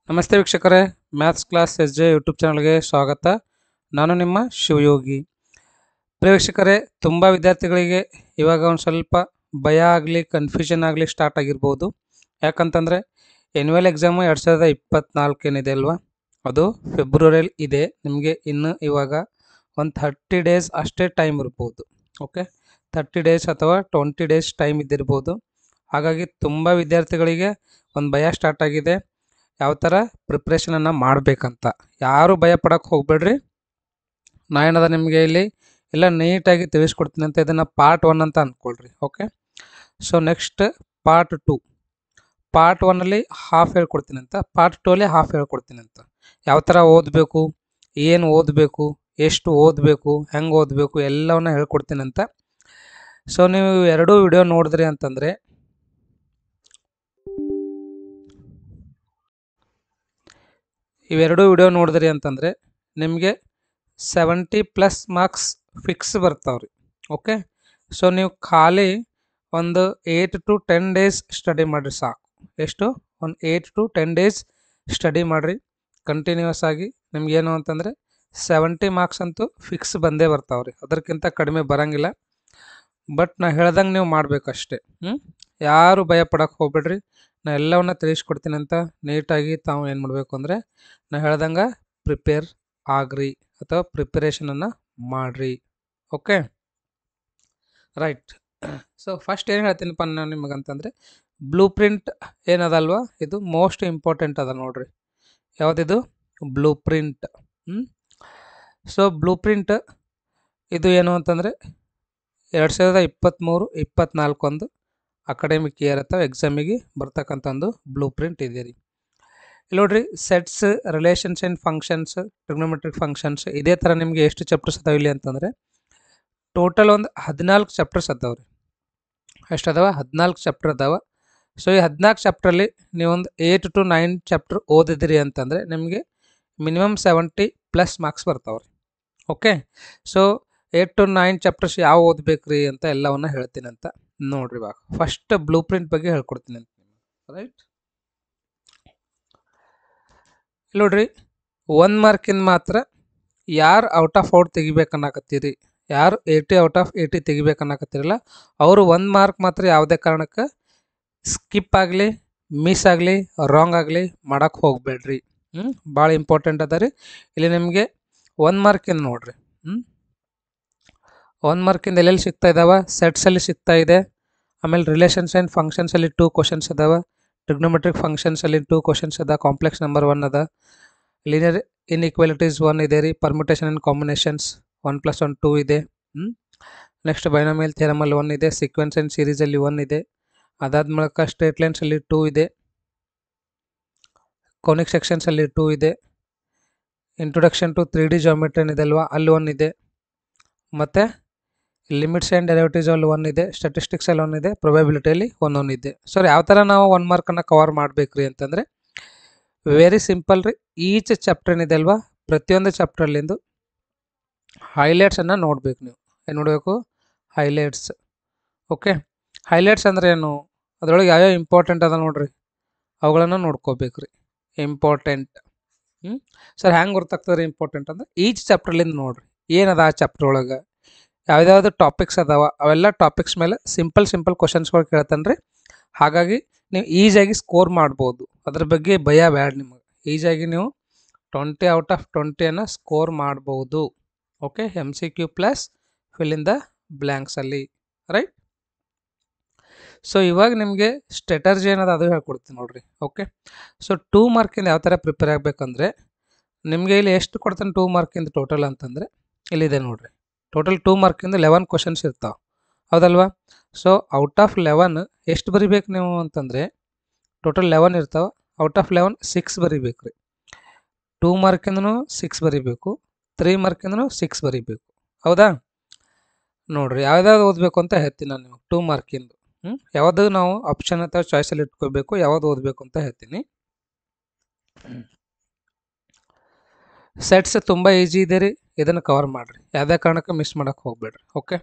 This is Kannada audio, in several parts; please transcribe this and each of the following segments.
ನಮಸ್ತೆ ವೀಕ್ಷಕರೇ, maths class S J YouTube ಚಾನಲ್ಗೆ ಸ್ವಾಗತ. ನಾನು ನಿಮ್ಮ ಶಿವಯೋಗಿ. ಪ್ರಿಯ ವೀಕ್ಷಕರೇ, ತುಂಬ ವಿದ್ಯಾರ್ಥಿಗಳಿಗೆ ಇವಾಗ ಒಂದು ಸ್ವಲ್ಪ ಭಯ ಆಗಲಿ, ಕನ್ಫ್ಯೂಷನ್ ಆಗಲಿ ಸ್ಟಾರ್ಟ್ ಆಗಿರ್ಬೋದು. ಯಾಕಂತಂದರೆ ಎನ್ಯುವಲ್ ಎಕ್ಸಾಮು 2024 ಏನಿದೆ ಅಲ್ವಾ, ಅದು ಫೆಬ್ರವರಿಯಲ್ಲಿ ಇದೆ. ನಿಮಗೆ ಇನ್ನು ಇವಾಗ ಒಂದು 30 ಡೇಸ್ ಅಷ್ಟೇ ಟೈಮ್ ಇರ್ಬೋದು. ಓಕೆ, 30 ಡೇಸ್ ಅಥವಾ 20 ಡೇಸ್ ಟೈಮ್ ಇದ್ದಿರ್ಬೋದು. ಹಾಗಾಗಿ ತುಂಬ ವಿದ್ಯಾರ್ಥಿಗಳಿಗೆ ಒಂದು ಭಯ ಸ್ಟಾರ್ಟ್ ಆಗಿದೆ, ಯಾವ ಥರ ಪ್ರಿಪ್ರೇಷನನ್ನು ಮಾಡಬೇಕಂತ. ಯಾರು ಭಯ ಪಡೋಕ್ಕೆ ಹೋಗ್ಬೇಡ್ರಿ. ನಾ ಏನದ ನಿಮಗೆ ಇಲ್ಲಿ ಎಲ್ಲ ನೀಟಾಗಿ ತಿಳಿಸ್ಕೊಡ್ತೀನಿ ಅಂತ. ಇದನ್ನು ಪಾರ್ಟ್ 1 ಅಂತ ಅಂದ್ಕೊಳ್ರಿ. Okay, so next part 2. Part 1ಅಲ್ಲಿ ಹಾಫ್ ಹೇಳ್ಕೊಡ್ತೀನಿ ಅಂತ, ಪಾರ್ಟ್ 2ಅಲ್ಲಿ ಹಾಫ್ ಹೇಳ್ಕೊಡ್ತೀನಿ ಅಂತ. ಯಾವ ಥರ ಓದಬೇಕು, ಏನು ಓದಬೇಕು, ಎಷ್ಟು ಓದಬೇಕು, ಹೆಂಗೆ ಓದಬೇಕು ಎಲ್ಲವನ್ನ ಹೇಳ್ಕೊಡ್ತೀನಿ ಅಂತ. ಸೊ ನೀವು ಎರಡೂ ವಿಡಿಯೋ ನೋಡಿದ್ರಿ ಅಂತಂದರೆ ಇವೆರಡೂ ವಿಡಿಯೋ ನೋಡಿದ್ರಿ ಅಂತಂದರೆ ನಿಮಗೆ 70+ ಮಾರ್ಕ್ಸ್ ಫಿಕ್ಸ್ ಬರ್ತಾವ್ರಿ. ಓಕೆ, ಸೊ ನೀವು ಖಾಲಿ ಒಂದು 8 to 10 ಡೇಸ್ ಸ್ಟಡಿ ಮಾಡಿರಿ ಸಾಕು. ಎಷ್ಟು? ಒಂದು 8 to 10 ಡೇಸ್ ಸ್ಟಡಿ ಮಾಡಿರಿ ಕಂಟಿನ್ಯೂಸ್ ಆಗಿ. ನಿಮ್ಗೇನು ಅಂತಂದರೆ 70 ಮಾರ್ಕ್ಸ್ ಅಂತೂ ಫಿಕ್ಸ್ ಬಂದೇ ಬರ್ತಾವ್ರಿ, ಅದಕ್ಕಿಂತ ಕಡಿಮೆ ಬರೋಂಗಿಲ್ಲ. ಬಟ್ ನಾ ಹೇಳ್ದಂಗೆ ನೀವು ಮಾಡಬೇಕಷ್ಟೆ. ಯಾರು ಭಯ ಪಡೋಕ್ಕೆ ಹೋಗ್ಬೇಡ್ರಿ. ನಾ ಎಲ್ಲವನ್ನ ತಿಳಿಸ್ಕೊಡ್ತೀನಿ ಅಂತ. ನೀಟಾಗಿ ತಾವು ಏನು ಮಾಡಬೇಕು ಅಂದರೆ ನಾ ಹೇಳ್ದಂಗೆ ಪ್ರಿಪೇರ್ ಆಗ್ರಿ ಅಥವಾ ಪ್ರಿಪರೇಷನನ್ನು ಮಾಡಿರಿ. Okay, right. ಸೊ ಫಸ್ಟ್ ಏನು ಹೇಳ್ತೀನಪ್ಪ ನಾನು ನಿಮಗಂತಂದರೆ, ಬ್ಲೂ ಪ್ರಿಂಟ್ ಏನದಲ್ವಾ, ಇದು ಮೋಸ್ಟ್ ಇಂಪಾರ್ಟೆಂಟ್ ಅದ ನೋಡ್ರಿ. ಯಾವುದಿದು? Blue print. So blue print ಇದು ಏನು ಅಂತಂದರೆ 2023-24 ಒಂದು ಅಕಾಡೆಮಿಕ್ ಇಯರ್ ಅಥವಾ ಎಕ್ಸಾಮಿಗೆ ಬರ್ತಕ್ಕಂಥ ಒಂದು ಬ್ಲೂ ಪ್ರಿಂಟ್ ಇದೆ ರೀ. ಇಲ್ಲಿ ನೋಡ್ರಿ, sets, relations and functions, trigonometric functions, ಇದೇ ಥರ ನಿಮಗೆ ಎಷ್ಟು ಚಾಪ್ಟರ್ಸ್ ಅದಾವೆ ಇಲ್ಲಿ ಅಂತಂದರೆ ಟೋಟಲ್ ಒಂದು 14 ಚಾಪ್ಟರ್ಸ್ ಅದಾವೆ ರೀ. ಎಷ್ಟು ಅದಾವ? 14 ಚಾಪ್ಟರ್ ಅದಾವೆ. ಸೊ ಈ 14 ಚಾಪ್ಟ್ರಲ್ಲಿ ನೀವೊಂದು 8 to 9 ಚಾಪ್ಟರ್ ಓದಿದ್ರಿ ಅಂತಂದರೆ ನಿಮಗೆ ಮಿನಿಮಮ್ 70+ ಮಾರ್ಕ್ಸ್ ಬರ್ತಾವೆ ರೀ. ಓಕೆ, ಸೊ 8 to 9 ಚಾಪ್ಟರ್ಸ್ ಯಾವ ಓದಬೇಕು ರೀ ಅಂತ ಎಲ್ಲವನ್ನ ಹೇಳ್ತೀನಿ ಅಂತ ನೋಡ್ರಿ. ಇವಾಗ ಫಸ್ಟ್ ಬ್ಲೂ ಪ್ರಿಂಟ್ ಬಗ್ಗೆ ಹೇಳ್ಕೊಡ್ತೀನಿ ಅಂತ. ರೈಟ್, ನೋಡ್ರಿ, 1 ಮಾರ್ಕಿಂದ ಮಾತ್ರ ಯಾರು ಔಟ್ ಆಫ್ ಔಟ್ ತೆಗಿಬೇಕನ್ನಕತ್ತೀರಿ, ಯಾರು 80 ಔಟ್ ಆಫ್ 80 ತೆಗಿಬೇಕನ್ನಕತ್ತೀರಲ್ಲ, ಅವರು 1 ಮಾರ್ಕ್ ಮಾತ್ರ ಯಾವುದೇ ಕಾರಣಕ್ಕೆ ಸ್ಕಿಪ್ ಆಗಲಿ, ಮಿಸ್ ಆಗಲಿ, ರಾಂಗ್ ಆಗಲಿ ಮಾಡೋಕ್ಕೆ ಹೋಗಬೇಡ್ರಿ. ಭಾಳ ಇಂಪಾರ್ಟೆಂಟ್ ಅದ ರೀ. ಇಲ್ಲಿ ನಿಮಗೆ 1 ಮಾರ್ಕಿಂದ ನೋಡ್ರಿ, 1 ಮಾರ್ಕಿಂದ ಎಲ್ಲೆಲ್ಲಿ ಸಿಗ್ತಾ ಇದ್ದಾವೆ? ಸೆಟ್ಸಲ್ಲಿ ಸಿಗ್ತಾ ಇದೆ. ಆಮೇಲೆ ರಿಲೇಷನ್ಸ್ ಆ್ಯಂಡ್ ಫಂಕ್ಷನ್ಸಲ್ಲಿ 2 ಕ್ವಶನ್ಸ್ ಅದಾವೆ. ಟ್ರಿಗ್ನೋಮೆಟ್ರಿಕ್ ಫಂಕ್ಷನ್ಸಲ್ಲಿ 2 ಕ್ವಶನ್ಸ್ ಅದ. ಕಾಂಪ್ಲೆಕ್ಸ್ ನಂಬರ್ 1 ಅದ. ಲೀನಿಯರ್ ಇನ್ಇಕ್ವಾಲಿಟೀಸ್ 1 ಇದೆ ರೀ. ಪರ್ಮ್ಯುಟೇಷನ್ ಆ್ಯಂಡ್ ಕಾಂಬಿನೇಷನ್ಸ್ 1+1 2 ಇದೆ. ನೆಕ್ಸ್ಟ್ ಬೈನಾಮಿಯಲ್ ಥಿಯರಮಲ್ಲಿ 1 ಇದೆ. ಸೀಕ್ವೆನ್ಸ್ ಆ್ಯಂಡ್ ಸೀರೀಸಲ್ಲಿ 1 ಇದೆ. ಅದಾದ ಮೂಲಕ ಸ್ಟ್ರೇಟ್ ಲೈನ್ಸಲ್ಲಿ 2 ಇದೆ. ಕೋನಿಕ್ ಸೆಕ್ಷನ್ಸಲ್ಲಿ 2 ಇದೆ. ಇಂಟ್ರೊಡಕ್ಷನ್ ಟು 3D ಜಾಮೆಟ್ರಿ ಏನಿದೆ ಅಲ್ವಾ, ಅಲ್ಲಿ 1 ಇದೆ. ಮತ್ತು ಲಿಮಿಟ್ಸ್ ಆ್ಯಂಡ್ ಡೆರಿವೇಟಿವ್ಸ್ ಅಲ್ಲಿ 1 ಇದೆ. ಸ್ಟ್ಯಾಟಿಸ್ಟಿಕ್ಸಲ್ಲಿ 1 ಇದೆ. ಪ್ರೊಬೆಬಿಲಿಟಿಯಲ್ಲಿ 1 ಇದೆ. ಸೊ ಯಾವ ಥರ ನಾವು 1 ಮಾರ್ಕನ್ನು ಕವರ್ ಮಾಡಬೇಕು ರೀ ಅಂತಂದರೆ ವೆರಿ ಸಿಂಪಲ್ ರೀ. ಈಚ್ ಚಾಪ್ಟರ್ ಏನಿದೆ ಅಲ್ವಾ, ಪ್ರತಿಯೊಂದು ಚಾಪ್ಟ್ರಲ್ಲಿಂದು ಹೈಲೈಟ್ಸನ್ನು ನೋಡಬೇಕು. ನೀವು ಏನು ನೋಡಬೇಕು? ಹೈಲೈಟ್ಸ್. ಓಕೆ, ಹೈಲೈಟ್ಸ್ ಅಂದರೆ ಏನು? ಅದರೊಳಗೆ ಯಾವ್ಯಾವ ಇಂಪಾರ್ಟೆಂಟ್ ಅದ ನೋಡ್ರಿ, ಅವುಗಳನ್ನು ನೋಡ್ಕೋಬೇಕು ರೀ. ಇಂಪಾರ್ಟೆಂಟ್. ಸರ್ ಹ್ಯಾಂಗೆ ಗೊತ್ತಾಗ್ತದೆ ರೀ ಇಂಪಾರ್ಟೆಂಟ್ ಅಂದರೆ ಈಚ್ ಚಾಪ್ಟ್ರಲ್ಲಿಂದ ನೋಡ್ರಿ ಏನದ ಆ ಚಾಪ್ಟರ್ ಒಳಗೆ ಯಾವ್ದಾವ್ದು ಟಾಪಿಕ್ಸ್ ಅದಾವ, ಅವೆಲ್ಲ ಟಾಪಿಕ್ಸ್ ಮೇಲೆ ಸಿಂಪಲ್ ಕ್ವಶನ್ಸ್ಗಳು ಕೇಳ್ತಾನೆ ರೀ. ಹಾಗಾಗಿ ನೀವು ಈಸಿಯಾಗಿ ಸ್ಕೋರ್ ಮಾಡ್ಬೋದು. ಅದ್ರ ಬಗ್ಗೆ ಭಯ ಬೇಡ ನಿಮಗೆ. ಈಸಿಯಾಗಿ ನೀವು 20 ಔಟ್ ಆಫ್ 20 ಸ್ಕೋರ್ ಮಾಡ್ಬೋದು. Okay, MCQ plus fill in the ಬ್ಲ್ಯಾಂಕ್ಸಲ್ಲಿ. ರೈಟ್. ಸೊ ಇವಾಗ ನಿಮಗೆ ಸ್ಟ್ರಾಟಜಿ ಏನದ ಅದು ಹೇಳ್ಕೊಡ್ತೀನಿ ನೋಡ್ರಿ. ಓಕೆ, ಸೊ 2 ಮಾರ್ಕಿಂದ ಯಾವ ಥರ ಪ್ರಿಪೇರ್ ಆಗಬೇಕಂದ್ರೆ ನಿಮಗೆ ಇಲ್ಲಿ ಎಷ್ಟು ಕೊಡ್ತಾನೆ 2 ಮಾರ್ಕಿಂದ ಟೋಟಲ್ ಅಂತಂದರೆ ಇಲ್ಲಿದೆ ನೋಡ್ರಿ. ಟೋಟಲ್ 2 ಮಾರ್ಕಿಂದ 11 ಕ್ವಶನ್ಸ್ ಇರ್ತಾವೆ, ಹೌದಲ್ವಾ? ಸೊ ಔಟ್ ಆಫ್ 11 ಎಷ್ಟು ಬರಿಬೇಕು ನೀವು ಅಂತಂದರೆ ಟೋಟಲ್ 11 ಇರ್ತಾವೆ. ಔಟ್ ಆಫ್ 11 6 ಬರಿಬೇಕು ರೀ. 2 ಮಾರ್ಕಿಂದನೂ 6 ಬರಿಬೇಕು, 3 ಮಾರ್ಕಿಂದನೂ 6 ಬರಿಬೇಕು, ಹೌದಾ? ನೋಡಿರಿ, ಯಾವ್ದಾವ್ದು ಓದಬೇಕು ಅಂತ ಹೇಳ್ತೀನಿ ನಾನು. 2 ಮಾರ್ಕಿಂದು ಯಾವುದು ನಾವು ಆಪ್ಷನ್ ಅಥವಾ ಚಾಯ್ಸಲ್ಲಿ ಇಟ್ಕೋಬೇಕು, ಯಾವ್ದು ಓದಬೇಕು ಅಂತ ಹೇಳ್ತೀನಿ. ಸೆಟ್ಸ್ ತುಂಬ ಈಜಿ ಇದೆ ರೀ, ಇದನ್ನು ಕವರ್ ಮಾಡಿರಿ. ಯಾವುದೇ ಕಾರಣಕ್ಕೆ ಮಿಸ್ ಮಾಡೋಕ್ಕೆ ಹೋಗ್ಬೇಡ್ರಿ. ಓಕೆ,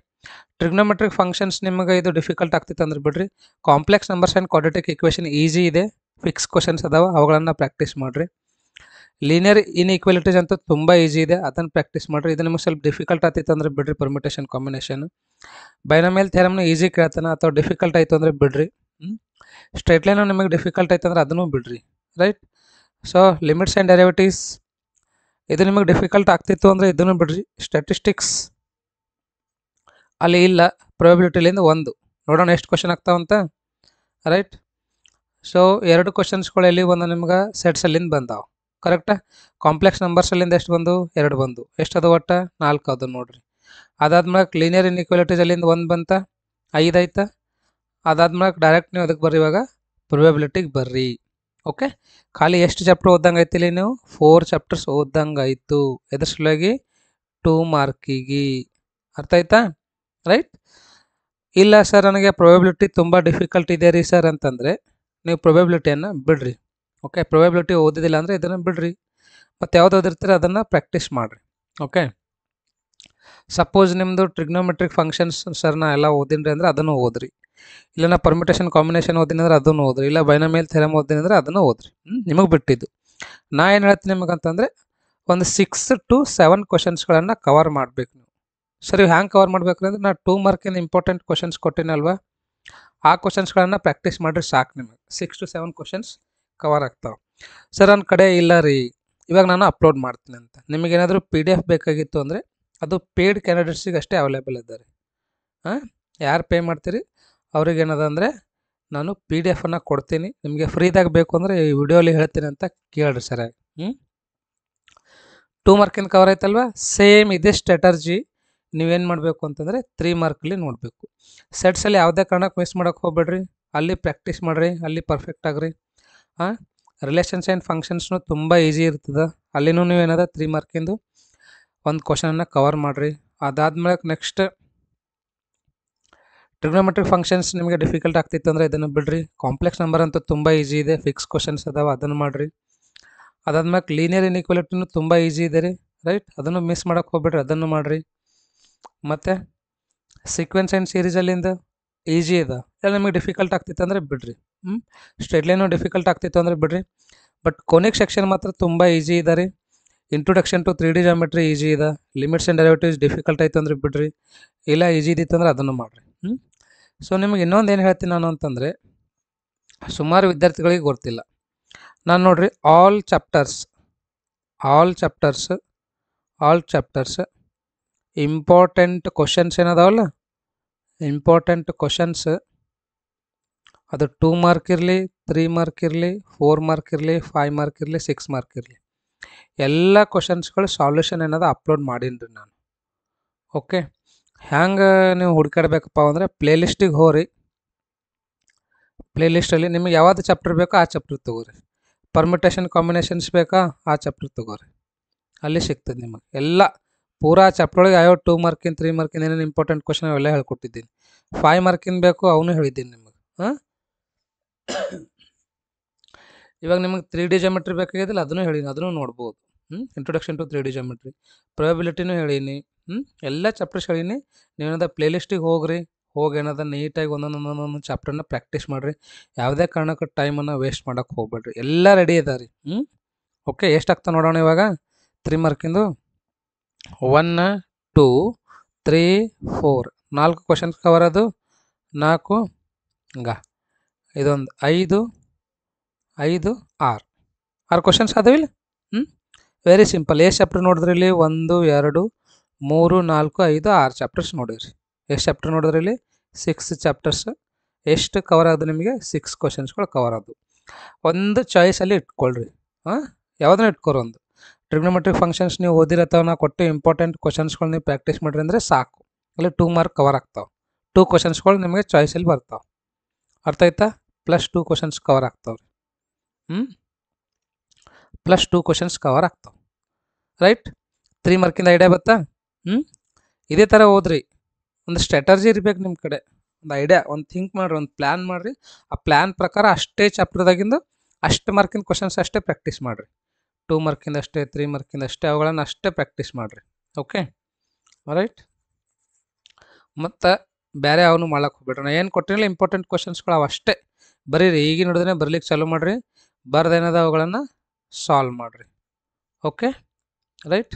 ಟ್ರಿಗ್ನೋಮೆಟ್ರಿಕ್ ಫಂಕ್ಷನ್ಸ್ ನಿಮಗೆ ಇದು ಡಿಫಿಕಲ್ಟ್ ಆಗ್ತಿತ್ತು ಅಂದ್ರೆ ಬಿಡ್ರಿ. Complex numbers and quadratic equation easy ಇದೆ. ಫಿಕ್ಸ್ ಕ್ವಶನ್ಸ್ ಅದಾವ ಅವುಗಳನ್ನು ಪ್ರಾಕ್ಟೀಸ್ ಮಾಡಿರಿ. ಲೀನಿಯರ್ ಇನ್ಇಕ್ವಾಲಿಟೀಸ್ ಅಂತೂ ತುಂಬ ಈಸಿ ಇದೆ, ಅದನ್ನು ಪ್ರಾಕ್ಟೀಸ್ ಮಾಡಿರಿ. ಇದು ನಿಮಗೆ ಸ್ವಲ್ಪ ಡಿಫಿಕಲ್ಟ್ ಆಗ್ತಿತ್ತು ಅಂದರೆ ಬಿಡ್ರಿ ಪರ್ಮಿಟೇಷನ್ ಕಾಂಬಿನೇಷನ್. ಬೈನೋಮಿಯಲ್ ಥಿಯರಮ್ನ ಈಸಿ ಕೇಳ್ತಾನೆ ಅಥವಾ ಡಿಫಿಕಲ್ಟ್ ಆಯಿತು ಅಂದರೆ ಬಿಡ್ರಿ. ಸ್ಟ್ರೈಟ್ ಲೈನು ನಿಮಗೆ ಡಿಫಿಕಲ್ಟ್ ಆಯ್ತು ಅಂದ್ರೆ ಅದನ್ನು ಬಿಡ್ರಿ, right. So limits and derivatives ಇದು ನಿಮಗೆ ಡಿಫಿಕಲ್ಟ್ ಆಗ್ತಿತ್ತು ಅಂದರೆ ಇದನ್ನು ಬಿಡ್ರಿ. ಸ್ಟ್ಯಾಟಿಸ್ಟಿಕ್ಸ್ ಅಲ್ಲಿ ಇಲ್ಲ, ಪ್ರೊಬಬಿಲಿಟಿಲಿಂದ ಒಂದು ನೋಡೋಣ ಎಷ್ಟು ಕ್ವಶನ್ ಆಗ್ತಾವಂತ, ರೈಟ್. ಸೊ 2 ಕ್ವಶನ್ಸ್ಗಳು ಎಲ್ಲಿ ಬಂದು ನಿಮ್ಗೆ ಸೆಟ್ಸಲ್ಲಿಂದ ಬಂದಾವೆ, ಕರೆಕ್ಟಾ. ಕಾಂಪ್ಲೆಕ್ಸ್ ನಂಬರ್ಸಲ್ಲಿಂದ ಎಷ್ಟು ಬಂದು 2 ಬಂದು, ಎಷ್ಟು ಅದು ಒಟ್ಟು 4 ಅದು ನೋಡ್ರಿ. ಅದಾದ್ಮೇಲೆ ಲೀನಿಯರ್ ಇನ್ಇಕ್ವಾಲಿಟೀಸ್ ಅಲ್ಲಿಂದ 1 ಬಂತ, 5 ಆಯ್ತಾ. ಅದಾದ್ಮೇಲೆ ಡೈರೆಕ್ಟ್ ನೀವು ಅದಕ್ಕೆ ಬರ್ರಿ, ಇವಾಗ ಪ್ರೊಬಬಿಲಿಟಿಗೆ ಬರ್ರಿ. ಓಕೆ, ಖಾಲಿ ಎಷ್ಟು ಚಾಪ್ಟರ್ ಓದಂಗೆ ಐತಿಲಿ ನೀವು 4 ಚಾಪ್ಟರ್ಸ್ ಓದಂಗೆ ಆಯಿತು. ಎದ್ರ ಸಲುವಾಗಿ 2 ಮಾರ್ಕಿಗೆ, ಅರ್ಥ ಆಯ್ತಾ, ರೈಟ್. ಇಲ್ಲ ಸರ್ ನನಗೆ ಪ್ರೊಬಬಿಲಿಟಿ ತುಂಬ ಡಿಫಿಕಲ್ಟ್ ಇದೆ ರೀ ಸರ್ ಅಂತಂದರೆ ನೀವು ಪ್ರೊಬಬಿಲಿಟಿಯನ್ನು ಬಿಡ್ರಿ. ಓಕೆ, ಪ್ರೊಬಬಿಲಿಟಿ ಓದಿದಿಲ್ಲ ಅಂದರೆ ಇದನ್ನು ಬಿಡ್ರಿ, ಮತ್ತು ಯಾವ್ದು ಓದಿರ್ತೀರ ಅದನ್ನು ಪ್ರಾಕ್ಟೀಸ್ ಮಾಡಿರಿ. ಓಕೆ, ಸಪೋಸ್ ನಿಮ್ಮದು ಟ್ರಿಗ್ನೋಮೆಟ್ರಿಕ್ ಫಂಕ್ಷನ್ಸ್ ಸರ್ ನಾ ಎಲ್ಲ ಓದಿನ್ರಿ ಅಂದರೆ ಅದನ್ನು ಓದ್ರಿ. ಇಲ್ಲ ನಾ ಪರ್ಮಿಟೇಷನ್ ಕಾಂಬಿನೇಷನ್ ಓದಿನಿ ಅಂದ್ರೆ ಅದನ್ನು ಓದ್ರಿ. ಇಲ್ಲ ಬೈನೋಮಿಯಲ್ ಥಿಯರಮ್ ಓದಿನಿ ಅಂದರೆ ಅದನ್ನು ಓದ್ರಿ. ನಿಮಗೆ ಬಿಟ್ಟಿದ್ದು. ನಾ ಏನು ಹೇಳ್ತೀನಿ ನಿಮಗಂತಂದರೆ ಒಂದು 6 to 7 ಕ್ವಶನ್ಸ್ಗಳನ್ನು ಕವರ್ ಮಾಡಬೇಕು ನೀವು. ಸರಿ, ಹ್ಯಾಂಗೆ ಕವರ್ ಮಾಡಬೇಕು ಅಂದರೆ ನಾ 2 ಮಾರ್ಕಿನ ಇಂಪಾರ್ಟೆಂಟ್ ಕ್ವಶನ್ಸ್ ಕೊಟ್ಟಿನಲ್ವಾ, ಆ ಕ್ವಶನ್ಸ್ಗಳನ್ನು ಪ್ರಾಕ್ಟೀಸ್ ಮಾಡಿರಿ ಸಾಕು. ನಿಮಗೆ 6 to 7 ಕ್ವಶನ್ಸ್ ಕವರ್ ಆಗ್ತಾವೆ. ಸರ್ ನನ್ನ ಕಡೆ ಇಲ್ಲ ರೀ ಇವಾಗ ನಾನು ಅಪ್ಲೋಡ್ ಮಾಡ್ತೀನಿ ಅಂತ, ನಿಮಗೇನಾದರೂ PDF ಬೇಕಾಗಿತ್ತು ಅಂದರೆ ಅದು ಪೇಯ್ಡ್ ಕ್ಯಾಂಡಿಡೇಟ್ಸಿಗೆ ಅಷ್ಟೇ ಅವೈಲೇಬಲ್ ಇದ್ದಾರೆ. ಯಾರು ಪೇ ಮಾಡ್ತೀರಿ ಅವ್ರಿಗೇನದ ಅಂದರೆ ನಾನು PDF ಕೊಡ್ತೀನಿ. ನಿಮಗೆ ಫ್ರೀದಾಗ ಬೇಕು ಅಂದರೆ ಈ ವಿಡಿಯೋಲಿ ಹೇಳ್ತೀನಿ ಅಂತ ಕೇಳ್ರಿ ಸರಿಯಾಗಿ. 2 ಮಾರ್ಕಿನ ಕವರ್ ಆಯ್ತಲ್ವ. ಸೇಮ್ ಇದೇ ಸ್ಟ್ರಾಟರ್ಜಿ ನೀವೇನು ಮಾಡಬೇಕು ಅಂತಂದರೆ 3 ಮಾರ್ಕಲ್ಲಿ ನೋಡಬೇಕು. ಸೆಟ್ಸಲ್ಲಿ ಯಾವುದೇ ಕಾರಣಕ್ಕೆ ಮಿಸ್ ಮಾಡೋಕ್ಕೆ ಹೋಗ್ಬೇಡ್ರಿ, ಅಲ್ಲಿ ಪ್ರಾಕ್ಟೀಸ್ ಮಾಡಿರಿ, ಅಲ್ಲಿ ಪರ್ಫೆಕ್ಟ್ ಆಗ್ರಿ. ರಿಲೇಷನ್ಸ್ ಆ್ಯಂಡ್ ಫಂಕ್ಷನ್ಸ್ನು ತುಂಬ ಈಸಿ ಇರ್ತದೆ, ಅಲ್ಲಿನೂ ನೀವೇನದ 3 ಮಾರ್ಕಿಂದು ಒಂದು ಕ್ವಶನನ್ನು ಕವರ್ ಮಾಡಿರಿ. ಅದಾದ್ಮೇಲೆ ನೆಕ್ಸ್ಟ್ ಟ್ರಿಗ್ನೋಮೆಟ್ರಿಕ್ ಫಂಕ್ಷನ್ಸ್ ನಿಮಗೆ ಡಿಫಿಕಲ್ಟ್ ಆಗ್ತಿತ್ತು ಅಂದರೆ ಇದನ್ನು ಬಿಡ್ರಿ. ಕಾಂಪ್ಲೆಕ್ಸ್ ನಂಬರ್ ಅಂತೂ ತುಂಬ ಈಸಿ ಇದೆ, ಫಿಕ್ಸ್ ಕ್ವಶನ್ಸ್ ಅದಾವೆ, ಅದನ್ನು ಮಾಡಿರಿ. ಅದಾದ್ಮೇಲೆ ಲೀನಿಯರ್ ಇನ್ಇಕ್ವಾಲಿಟಿನೂ ತುಂಬ ಈಸಿ ಇದೆ ರೀ, ರೈಟ್. ಅದನ್ನು ಮಿಸ್ ಮಾಡೋಕ್ಕೆ ಹೋಗ್ಬೇಡ್ರಿ, ಅದನ್ನು ಮಾಡಿರಿ. ಮತ್ತು ಸೀಕ್ವೆನ್ಸ್ ಆ್ಯಂಡ್ ಸೀರೀಸಲ್ಲಿಂದ ಈಸಿ ಇದೆ, ಇಲ್ಲ ನಿಮಗೆ ಡಿಫಿಕಲ್ಟ್ ಆಗ್ತಿತ್ತು ಅಂದರೆ ಬಿಡ್ರಿ. ಸ್ಟ್ರೇಟ್ ಲೈನು ಡಿಫಿಕಲ್ಟ್ ಆಗ್ತಿತ್ತು ಅಂದರೆ ಬಿಡ್ರಿ. ಬಟ್ ಕೊನೆಗೆ ಸೆಕ್ಷನ್ ಮಾತ್ರ ತುಂಬ ಈಸಿ ಇದೆ ರೀ. Introduction to 3D geometry easy ಇದೆ. ಲಿಮಿಟ್ಸ್ ಆ್ಯಂಡ್ ಡೆರಿವೇಟಿವ್ಸ್ ಡಿಫಿಕಲ್ಟ್ ಆಯಿತು ಅಂದರೆ ಬಿಡ್ರಿ, ಇಲ್ಲ ಈಸಿ ಇದ್ದಿತ್ತು ಅಂದರೆ ಅದನ್ನು ಮಾಡಿರಿ. ಸೊ ನಿಮಗೆ ಇನ್ನೊಂದು ಏನು ಹೇಳ್ತೀನಿ ನಾನು ಅಂತಂದರೆ, ಸುಮಾರು ವಿದ್ಯಾರ್ಥಿಗಳಿಗೆ ಗೊತ್ತಿಲ್ಲ. ನಾನು ನೋಡಿರಿ ಆಲ್ ಚಾಪ್ಟರ್ಸ್ ಇಂಪಾರ್ಟೆಂಟ್ ಕ್ವಶನ್ಸ್ ಏನದಾವಲ್ಲ, ಇಂಪಾರ್ಟೆಂಟ್ ಕ್ವಶನ್ಸ್ ಅದು 2 ಮಾರ್ಕ್ ಇರಲಿ, 3 ಮಾರ್ಕ್ ಇರಲಿ, 4 ಮಾರ್ಕ್ ಇರಲಿ, 5 ಮಾರ್ಕ್ ಇರಲಿ, 6 ಮಾರ್ಕ್ ಇರಲಿ, ಎಲ್ಲ ಕ್ವಶನ್ಸ್ಗಳು ಸಾಲ್ಯೂಷನ್ ಏನದ ಅಪ್ಲೋಡ್ ಮಾಡೀನಿ ರೀ ನಾನು. ಓಕೆ, ಹ್ಯಾಂಗೆ ನೀವು ಹುಡ್ಕಾಡ್ಬೇಕಪ್ಪ ಅಂದರೆ ಪ್ಲೇಲಿಸ್ಟಿಗೆ ಹೋಗ್ರಿ. ಪ್ಲೇಲಿಸ್ಟಲ್ಲಿ ನಿಮಗೆ ಯಾವ್ದು ಚಾಪ್ಟರ್ ಬೇಕೋ ಆ ಚಾಪ್ಟರ್ ತೊಗೋರಿ. ಪರ್ಮಿಟೇಷನ್ ಕಾಂಬಿನೇಷನ್ಸ್ ಬೇಕಾ ಆ ಚಾಪ್ಟರ್ ತೊಗೋರಿ, ಅಲ್ಲಿ ಸಿಗ್ತದೆ ನಿಮಗೆ ಎಲ್ಲ ಪೂರಾ ಚಾಪ್ಟರ್ ಒಳಗೆ ಯಾವ 2 ಮಾರ್ಕಿನ 3 ಮಾರ್ಕಿನ ಏನೇನು ಇಂಪಾರ್ಟೆಂಟ್ ಕ್ವಶನ್ ಅವೆಲ್ಲ ಹೇಳ್ಕೊಟ್ಟಿದ್ದೀನಿ. 5 ಮಾರ್ಕಿನ ಬೇಕು ಅವನು ಹೇಳಿದ್ದೀನಿ ನಿಮಗೆ. ಇವಾಗ ನಿಮಗೆ 3D ಜಾಮೆಟ್ರಿ ಬೇಕಾಗಿದ್ದಿಲ್ಲ ಅದನ್ನು ಹೇಳೀನಿ, ಅದನ್ನು ನೋಡ್ಬೋದು. ಇಂಟ್ರೊಡಕ್ಷನ್ ಟು 3D ಜಾಮೆಟ್ರಿ, ಪ್ರೊಬಬಿಲಿಟಿನೂ ಹೇಳೀನಿ, ಎಲ್ಲ ಚಾಪ್ಟರ್ಸ್ ಹೇಳೀನಿ. ನೀವೇನದ ಪ್ಲೇಲಿಸ್ಟಿಗೆ ಹೋಗ್ರಿ, ಹೋಗಿ ಏನದ ನೀಟಾಗಿ ಒಂದೊಂದು ಚಾಪ್ಟರ್ನ ಪ್ರಾಕ್ಟೀಸ್ ಮಾಡಿರಿ. ಯಾವುದೇ ಕಾರಣಕ್ಕೆ ಟೈಮನ್ನು ವೇಸ್ಟ್ ಮಾಡೋಕ್ಕೆ ಹೋಗ್ಬೇಡ್ರಿ, ಎಲ್ಲ ರೆಡಿ ಇದೆ ರೀ. ಓಕೆ, ಎಷ್ಟಾಗ್ತಾ ನೋಡೋಣ ಇವಾಗ 3 ಮಾರ್ಕಿಂದು. 1 2 3 4 4 ಕ್ವಶನ್ಸ್ ಕವರ್, ಅದು 4 ಇದೊಂದು 5 5 6 ಕ್ವಶನ್ಸ್ ಅದಾವಿಲ್ಲ. Very simple. ಎಷ್ಟು ಚಾಪ್ಟರ್ ನೋಡಿದ್ರಿ ಇಲ್ಲಿ? 1 2 3 4 5 6 ಚಾಪ್ಟರ್ಸ್ ನೋಡಿರಿ. ಎಷ್ಟು ಚಾಪ್ಟರ್ ನೋಡಿದ್ರಿ ಇಲ್ಲಿ? 6 ಚಾಪ್ಟರ್ಸ್. ಎಷ್ಟು ಕವರ್ ಆಗೋದು ನಿಮಗೆ? 6 ಕ್ವಶನ್ಸ್ಗಳು ಕವರ್ ಆದವು. ಒಂದು ಚಾಯ್ಸಲ್ಲಿ ಇಟ್ಕೊಳ್ರಿ, ಯಾವುದನ್ನ ಇಟ್ಕೊರಿ. ಒಂದು ಟ್ರಿಗ್ನೋಮೆಟ್ರಿಕ್ ಫಂಕ್ಷನ್ಸ್ ನೀವು ಓದಿರತ್ತಾವ, ನಾ ಕೊಟ್ಟು ಇಂಪಾರ್ಟೆಂಟ್ ಕ್ವಶನ್ಸ್ಗಳು ನೀವು ಪ್ರಾಕ್ಟೀಸ್ ಮಾಡಿರಿ ಅಂದರೆ ಸಾಕು. ಅಲ್ಲಿ 2 ಮಾರ್ಕ್ ಕವರ್ ಆಗ್ತಾವೆ. 2 ಕ್ವಶನ್ಸ್ಗಳು ನಿಮಗೆ ಚಾಯ್ಸಲ್ಲಿ ಬರ್ತಾವೆ, ಅರ್ಥ ಆಯ್ತಾ? +2 ಕ್ವಶನ್ಸ್ ಕವರ್ ಆಗ್ತಾವೆ ರೀ. +2 ಕ್ವಶನ್ಸ್ ಕವರ್ ಆಗ್ತಾವೆ, ರೈಟ್. 3 ಮಾರ್ಕಿಂದ ಐಡಿಯಾ ಬತ್ತಾ? ಇದೇ ಥರ ಓದ್ರಿ. ಒಂದು ಸ್ಟ್ರಾಟರ್ಜಿ ಇರ್ಬೇಕು ನಿಮ್ಮ ಕಡೆ, ಒಂದು ಐಡಿಯಾ, ಒಂದು ಥಿಂಕ್ ಮಾಡಿರಿ, ಒಂದು ಪ್ಲ್ಯಾನ್ ಮಾಡಿರಿ. ಆ ಪ್ಲ್ಯಾನ್ ಪ್ರಕಾರ ಅಷ್ಟೇ ಚಾಪ್ಟರ್ದಾಗಿಂದು ಅಷ್ಟು ಮಾರ್ಕಿನ ಕ್ವಶನ್ಸ್ ಅಷ್ಟೇ ಪ್ರಾಕ್ಟೀಸ್ ಮಾಡಿರಿ. 2 ಮಾರ್ಕಿಂದ ಅಷ್ಟೇ, 3 ಮಾರ್ಕಿಂದ ಅಷ್ಟೇ, ಅವುಗಳನ್ನು ಅಷ್ಟೇ ಪ್ರಾಕ್ಟೀಸ್ ಮಾಡಿರಿ. Okay, right. ಮತ್ತು ಬೇರೆ ಅವನು ಮಾಡೋಕ್ಕೆ ಹೋಗ್ಬೇಡ್ರಿ. ನಾನು ಏನು ಕೊಟ್ಟಿರಲಿಲ್ಲ ಇಂಪಾರ್ಟೆಂಟ್ ಕ್ವಶನ್ಸ್ಗಳು ಅವು ಅಷ್ಟೇ ಬರೀರಿ. ಈಗಿನ ಹಿಡಿದ್ರೆ ಬರ್ಲಿಕ್ಕೆ ಚಾಲೂ ಮಾಡಿರಿ. ಬರ್ದೇನದ ಅವುಗಳನ್ನು ಸಾಲ್ವ್ ಮಾಡಿರಿ. Okay right.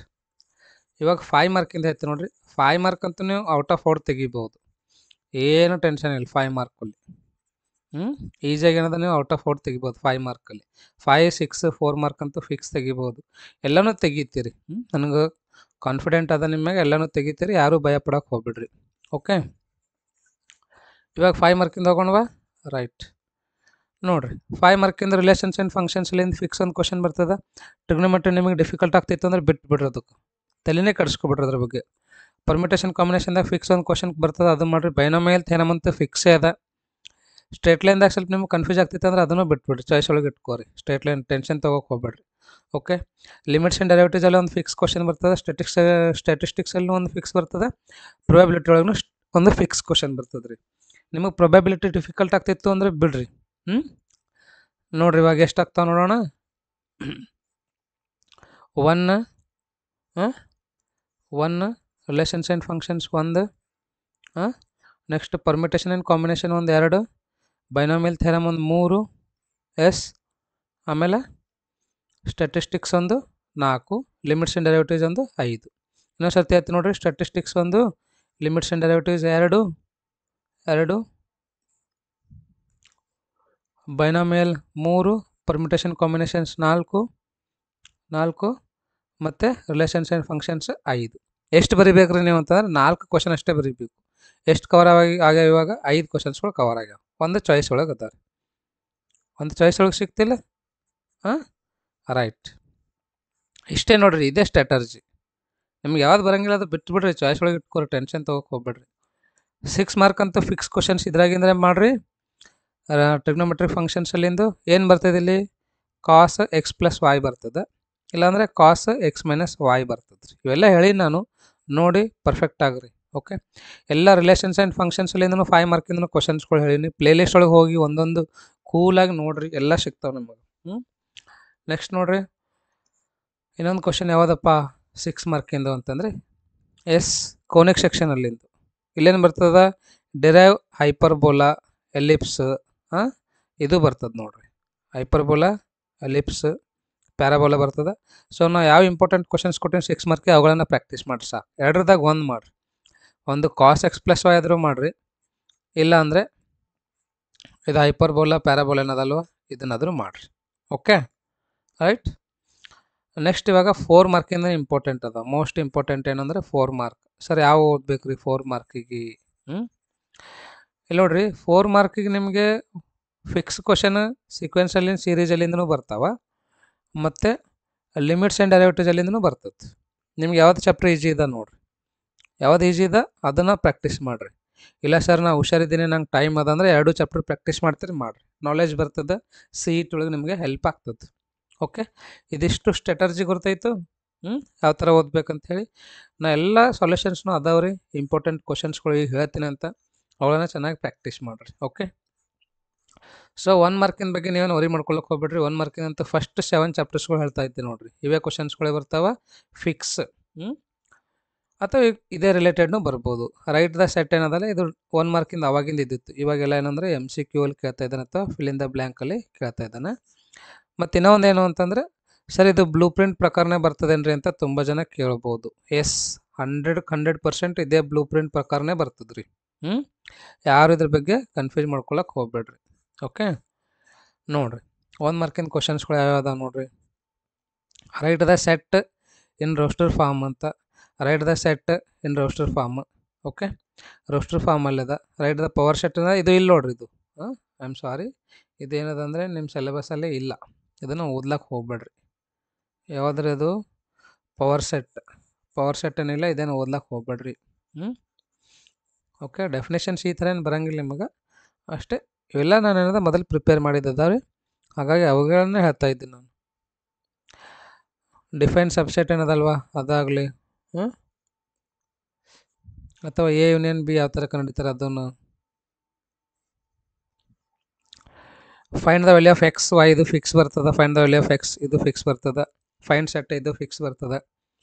ಇವಾಗ 5 ಮಾರ್ಕಿಂದ ಐತೆ ನೋಡಿರಿ. 5 ಮಾರ್ಕ್ ಅಂತೂ ನೀವು ಔಟ್ ಆಫ್ 4 ತೆಗಿಬೋದು, ಏನು ಟೆನ್ಷನ್ ಇಲ್ಲ 5 ಮಾರ್ಕಲ್ಲಿ. ಈಸಿಯಾಗಿ ಏನದ ನೀವು ಔಟ್ ಆಫ್ 4 ತೆಗಿಬೋದು 5 ಮಾರ್ಕಲ್ಲಿ. 5, 6, 4 ಮಾರ್ಕ್ ಅಂತೂ ಫಿಕ್ಸ್ ತೆಗಿಬೋದು, ಎಲ್ಲನೂ ತೆಗಿತೀರಿ. ನನಗೆ ಕಾನ್ಫಿಡೆಂಟ್ ಅದ ನಿಮಗೆ, ಎಲ್ಲನೂ ತೆಗಿತೀರಿ, ಯಾರೂ ಭಯ ಪಡೋಕೆ ಹೋಗ್ಬಿಡ್ರಿ. ಓಕೆ, ಇವಾಗ 5 ಮಾರ್ಕಿಂದ ಹೋಗೋಣವಾ. ರೈಟ್ ನೋಡಿರಿ, 5 ಮಾರ್ಕಿಂದ ರಿಲೇಷನ್ಸ್ ಆ್ಯಂಡ್ ಫಂಕ್ಷನ್ಸ್ಲಿಂದ ಫಿಕ್ಸ್ ಒಂದು ಕ್ವಶನ್ ಬರ್ತದೆ. ಟ್ರಿಗ್ನೋಮೆಟ್ರಿ ನಿಮಗೆ ಡಿಫಿಕಲ್ಟ್ ಆಗ್ತಿತ್ತು ಅಂದ್ರೆ ಬಿಟ್ಬಿಡ್ರಿ, ಅದಕ್ಕೆ ತಲೆನೇ ಕಡಿಸ್ಕೊಬಿಡ್ರಿ ಅದ್ರ ಬಗ್ಗೆ. ಪರ್ಮಿಟೇಷನ್ ಕಾಂಬಿನೇಷನ್ದಾಗ ಫಿಕ್ಸ್ ಒಂದು ಕ್ವಶನ್ ಬರ್ತದೆ, ಅದು ಮಾಡಿರಿ. ಬೈನೋಮಿಯಲ್ ಥಿಯರಮ್ ಅಂತ ಫಿಕ್ಸೇ ಅದ. ಸ್ಟ್ರೇಟ್ ಲೈನ್ದಾಗ ಸ್ವಲ್ಪ ನಿಮ್ಗೆ ಕನ್ಫ್ಯೂಸ್ ಆಗ್ತಿತ್ತು ಅಂದ್ರೆ ಅದನ್ನು ಬಿಟ್ಬಿಡ್ರಿ, ಚಾಯ್ಸ್ ಒಳಗೆ ಇಟ್ಕೋರಿ. ಸ್ಟ್ರೇಟ್ ಲೈನ್ ಟೆನ್ಷನ್ ತೊಗೋಕೆ ಹೋಗ್ಬೇಡ್ರಿ. ಓಕೆ, ಲಿಮಿಟ್ಸ್ ಆ್ಯಂಡ್ ಡೆರಿವೇಟಿವ್ಸಲ್ಲಿ ಒಂದು ಫಿಕ್ಸ್ ಕ್ವಶನ್ ಬರ್ತದೆ, ಸ್ಟ್ಯಾಟಿಸ್ಟಿಕ್ಸಲ್ಲಿ ಒಂದು ಫಿಕ್ಸ್ ಬರ್ತದೆ, ಪ್ರೊಬ್ಯಾಬಿಲಿಟಿ ಒಳಗೂ ಒಂದು ಫಿಕ್ಸ್ ಕ್ವಶನ್ ಬರ್ತದೆ ರೀ. ನಿಮಗೆ ಪ್ರೊಬ್ಯಾಬಿಲಿಟಿ ಡಿಫಿಕಲ್ಟ್ ಆಗ್ತಿತ್ತು ಅಂದರೆ ಬಿಡ್ರಿ. ನೋಡಿರಿ ಇವಾಗ ಎಷ್ಟು ಆಗ್ತಾವೆ ನೋಡೋಣ. 1 relations and functions 1, next permutation and combination ಒಂದು 2, ಬೈನೋಮಿಯಲ್ ಥಿಯರಮ್ ಒಂದು 3, ಎಸ್, ಆಮೇಲೆ ಸ್ಟ್ಯಾಟಿಸ್ಟಿಕ್ಸ್ ಒಂದು 4, ಲಿಮಿಟ್ಸ್ ಆ್ಯಂಡ್ ಡೆರಿವೇಟಿವ್ಸ್ ಒಂದು 5. ಇನ್ನೊಂದು ಸರ್ತಿ ಆಯ್ತು ನೋಡಿರಿ. ಸ್ಟ್ಯಾಟಿಸ್ಟಿಕ್ಸ್ ಒಂದು, limits and derivatives 2, binomial 3, permutation combinations 4, ಮತ್ತು ರಿಲೇಷನ್ಸ್ ಆ್ಯಂಡ್ ಫಂಕ್ಷನ್ಸ್ 5. ಎಷ್ಟು ಬರಿಬೇಕು ರೀ ನೀವು ಅಂತಂದ್ರೆ 4 ಕ್ವಶನ್ ಅಷ್ಟೇ ಬರೀಬೇಕು. ಎಷ್ಟು ಕವರ್ ಆಗ್ಯಾವ ಇವಾಗ? 5 ಕ್ವಶನ್ಸ್ಗಳು ಕವರ್ ಆಗ್ಯಾವ. ಒಂದು ಚಾಯ್ಸ್ ಒಳಗೆ ಅದಾರೆ, ಒಂದು ಚಾಯ್ಸ್ ಒಳಗೆ ಸಿಗ್ತಿಲ್ಲ. ರೈಟ್, ಇಷ್ಟೇ ನೋಡಿರಿ, ಇದೇ ಸ್ಟ್ರಾಟರ್ಜಿ. ನಿಮ್ಗೆ ಯಾವ್ದು ಬರೋಂಗಿಲ್ಲ ಅದು ಬಿಟ್ಬಿಡ್ರಿ, ಚಾಯ್ಸ್ ಒಳಗೆ ಇಟ್ಕೊರಿ, ಟೆನ್ಷನ್ ತೊಗೋಕೆ ಹೋಗ್ಬೇಡ್ರಿ. 6 ಮಾರ್ಕ್ ಅಂತೂ ಫಿಕ್ಸ್ ಕ್ವಶನ್ಸ್ ಇದ್ರಾಗಿಂದ್ರೆ ಮಾಡಿರಿ. ಟ್ರಿಗ್ನೋಮೆಟ್ರಿಕ್ ಫಂಕ್ಷನ್ಸಲ್ಲಿಂದು ಏನು ಬರ್ತದೆ ಇಲ್ಲಿ? ಕಾಸ್ ಎಕ್ಸ್ ಪ್ಲಸ್ ವಾಯ್ ಬರ್ತದೆ, ಇಲ್ಲಾಂದರೆ ಕಾಸ್ ಎಕ್ಸ್ ಮೈನಸ್ ವಾಯ್ ಬರ್ತದೆ ರೀ. ಇವೆಲ್ಲ ಹೇಳಿ ನಾನು, ನೋಡಿ ಪರ್ಫೆಕ್ಟ್ ಆಗಿರಿ. ಓಕೆ, ಎಲ್ಲ ರಿಲೇಷನ್ಸ್ ಆ್ಯಂಡ್ ಫಂಕ್ಷನ್ಸಲ್ಲಿಂದೂ 5 ಮಾರ್ಕಿಂದೂ ಕ್ವಶನ್ಸ್ಗಳು ಹೇಳೀನಿ. ಪ್ಲೇಲಿಸ್ಟ್ ಒಳಗೆ ಹೋಗಿ ಒಂದೊಂದು ಕೂಲಾಗಿ ನೋಡಿರಿ, ಎಲ್ಲ ಸಿಗ್ತಾವೆ ನಿಮಗೆ. ನೆಕ್ಸ್ಟ್ ನೋಡಿರಿ, ಇನ್ನೊಂದು ಕ್ವಶನ್ ಯಾವುದಪ್ಪ 6 ಮಾರ್ಕಿಂದು ಅಂತಂದರೆ ಎಸ್ ಕೋನಿಕ್ ಸೆಕ್ಷನಲ್ಲಿಂದು. ಇಲ್ಲೇನು ಬರ್ತದೆ? ಡಿರೈವ್ ಹೈಪರ್ಬೋಲಾ ಎಲಿಪ್ಸ್, ಇದು ಬರ್ತದೆ ನೋಡಿರಿ. ಹೈಪರ್ಬೋಲಾ, ಎಲಿಪ್ಸ್, ಪ್ಯಾರಾಬೋಲಾ ಬರ್ತದೆ. ಸೊ ನಾವು ಯಾವ ಇಂಪಾರ್ಟೆಂಟ್ ಕ್ವಶನ್ಸ್ ಕೊಟ್ಟಿನಿ 6 ಮಾರ್ಕಿಗೆ ಅವುಗಳನ್ನು ಪ್ರಾಕ್ಟೀಸ್ ಮಾಡಿ ಸಾಕು. ಎರಡರದಾಗ ಒಂದು ಮಾಡಿರಿ. ಒಂದು ಕಾಸ್ ಎಕ್ಸ್ ಪ್ಲಸ್ ವೈ ಆದರೂ ಮಾಡಿರಿ, ಇಲ್ಲ ಅಂದರೆ ಇದು ಹೈಪರ್ಬೋಲಾ ಪ್ಯಾರಾಬೋಲಾ ಏನದಲ್ವ ಇದನ್ನಾದರೂ ಮಾಡಿರಿ. Okay right. ನೆಕ್ಸ್ಟ್ ಇವಾಗ 4 ಮಾರ್ಕಿಂದ ಇಂಪಾರ್ಟೆಂಟ್ ಅದ. ಮೋಸ್ಟ್ ಇಂಪಾರ್ಟೆಂಟ್ ಏನಂದರೆ 4 ಮಾರ್ಕ್. ಸರ್ ಯಾವ ಓದಬೇಕು ರೀ 4 ಮಾರ್ಕಿಗೆ? ಇಲ್ಲಿ ನೋಡಿರಿ, 4 ಮಾರ್ಕಿಗೆ ನಿಮಗೆ ಫಿಕ್ಸ್ ಕ್ವಶನ್ ಸೀಕ್ವೆನ್ಸಲ್ಲಿ ಸೀರೀಸಲ್ಲಿಂದನೂ ಬರ್ತಾವೆ, ಮತ್ತು ಲಿಮಿಟ್ಸ್ ಆ್ಯಂಡ್ ಡೆರಿವೇಟಿವ್ಸಲ್ಲಿಂದನೂ ಬರ್ತದೆ. ನಿಮ್ಗೆ ಯಾವ್ದು ಚಾಪ್ಟರ್ ಈಜಿ ಇದೆ ನೋಡಿರಿ, ಯಾವ್ದು ಈಜಿ ಇದೆ ಅದನ್ನು ಪ್ರಾಕ್ಟೀಸ್ ಮಾಡಿರಿ. ಇಲ್ಲ ಸರ್ ನಾವು ಹುಷಾರಿದ್ದೀನಿ, ನಂಗೆ ಟೈಮ್ ಅದ ಅಂದರೆ 2 ಚಾಪ್ಟರ್ ಪ್ರಾಕ್ಟೀಸ್ ಮಾಡ್ತೀರಿ, ಮಾಡಿರಿ. ನಾಲೆಜ್ ಬರ್ತದೆ, CET ಒಳಗೆ ನಿಮಗೆ ಹೆಲ್ಪ್ ಆಗ್ತದೆ. ಓಕೆ, ಇದಿಷ್ಟು ಸ್ಟ್ರಾಟರ್ಜಿ ಗೊತ್ತಾಯಿತು. ಯಾವ ಥರ ಓದ್ಬೇಕಂತ ಹೇಳಿ ನಾ ಎಲ್ಲ ಸೊಲ್ಯೂಷನ್ಸ್ನೂ ಅದಾವ್ರಿ. ಇಂಪಾರ್ಟೆಂಟ್ ಕ್ವಶನ್ಸ್ಗಳು ಈಗ ಹೇಳ್ತೀನಿ ಅಂತ, ಅವುಗಳನ್ನ ಚೆನ್ನಾಗಿ ಪ್ರಾಕ್ಟೀಸ್ ಮಾಡಿರಿ. ಓಕೆ, ಸೊ 1 ಮಾರ್ಕಿನ ಬಗ್ಗೆ ನೀವೇನು ವರಿ ಮಾಡ್ಕೊಳಕ್ಕೆ ಹೋಗ್ಬಿಡ್ರಿ. 1 ಮಾರ್ಕಿನಂತೂ ಫಸ್ಟ್ 7 ಚಾಪ್ಟರ್ಸ್ಗಳು ಹೇಳ್ತಾ ಇದ್ದೆ ನೋಡಿರಿ. ಇವೇ ಕ್ವಶನ್ಸ್ಗಳೇ ಬರ್ತಾವೆ ಫಿಕ್ಸ್, ಅಥವಾ ಇದೇ ರಿಲೇಟೆಡ್ನೂ ಬರ್ಬೋದು. ರೈಟ್ ದ ಸೆಟ್ ಏನದಲ್ಲ, ಇದು 1 ಮಾರ್ಕಿಂದ ಅವಾಗಿಂದ ಇದ್ದಿತ್ತು. ಇವಾಗೆಲ್ಲ ಏನಂದರೆ MCQ ಅಲ್ಲಿ ಕೇಳ್ತಾ ಇದ್ದಾನೆ, ಅಥವಾ ಫಿಲ್ ಇನ್ ದ ಬ್ಲ್ಯಾಂಕಲ್ಲಿ ಕೇಳ್ತಾ ಇದ್ದಾನೆ. ಮತ್ತು ಇನ್ನೊಂದು ಏನು ಅಂತಂದರೆ, ಸರ್ ಇದು ಬ್ಲೂ ಪ್ರಿಂಟ್ ಪ್ರಕಾರನೇ ಬರ್ತದೇನ್ರಿ ಅಂತ ತುಂಬ ಜನ ಕೇಳ್ಬೋದು. ಎಸ್, 100% ಇದೇ ಬ್ಲೂ ಪ್ರಿಂಟ್ ಪ್ರಕಾರನೇ ಬರ್ತದೆ ರೀ. ಯಾರು ಇದ್ರ ಬಗ್ಗೆ ಕನ್ಫ್ಯೂಸ್ ಮಾಡ್ಕೊಳಕ್ಕೆ ಹೋಗ್ಬೇಡ್ರಿ. ಓಕೆ, ನೋಡಿರಿ 1 ಮಾರ್ಕಿನ ಕ್ವಶನ್ಸ್ಗಳು ಯಾವ್ಯಾವ ನೋಡಿರಿ. Write the set in roster form ಅಂತ, write the set in roster form. Okay, roster ಫಾರ್ಮಲ್ಲಿದೆ. ರೈಟ್ ದ ಪವರ್ ಸೆಟ್ ಇದು ಇಲ್ಲಿ ನೋಡ್ರಿ, ಇದು ಐ ಆಮ್ ಸಾರಿ, ಇದೇನದ ಅಂದರೆ ನಿಮ್ಮ ಸಿಲೆಬಸಲ್ಲೇ ಇಲ್ಲ, ಇದನ್ನು ಓದ್ಲಕ್ಕೆ ಹೋಗ್ಬೇಡ್ರಿ. ಯಾವುದ್ರಿ ಅದು? ಪವರ್ ಸೆಟ್ ಏನಿಲ್ಲ, ಇದೇನು ಓದ್ಲಕ್ಕೆ ಹೋಗ್ಬೇಡ್ರಿ. ಓಕೆ, ಡೆಫಿನೇಷನ್ಸ್ ಈ ಥರ ಏನು ಬರೋಂಗಿಲ್ಲ ನಿಮಗೆ ಅಷ್ಟೇ. ಇವೆಲ್ಲ ನಾನು ಏನದ ಮೊದಲು ಪ್ರಿಪೇರ್ ಮಾಡಿದ್ದಾವೆ, ಹಾಗಾಗಿ ಅವುಗಳನ್ನೇ ಹೇಳ್ತಾ ಇದ್ದೀನಿ ನಾನು. ಡಿಫೈನ್ ಸಬ್ಸೆಟ್ ಏನದಲ್ವಾ ಅದಾಗಲಿ, ಅಥವಾ A ಯೂನಿಯನ್ B ಯಾವ ಥರ ಕಂಡಿಡ್ತಾರೆ ಅದನ್ನು. Find the value of X Y, ಇದು ಫಿಕ್ಸ್ ಬರ್ತದೆ. Find the value of X, ಇದು ಫಿಕ್ಸ್ ಬರ್ತದೆ. ಫೈಂಡ್ ಸೆಟ್, ಇದು ಫಿಕ್ಸ್ ಬರ್ತದೆ.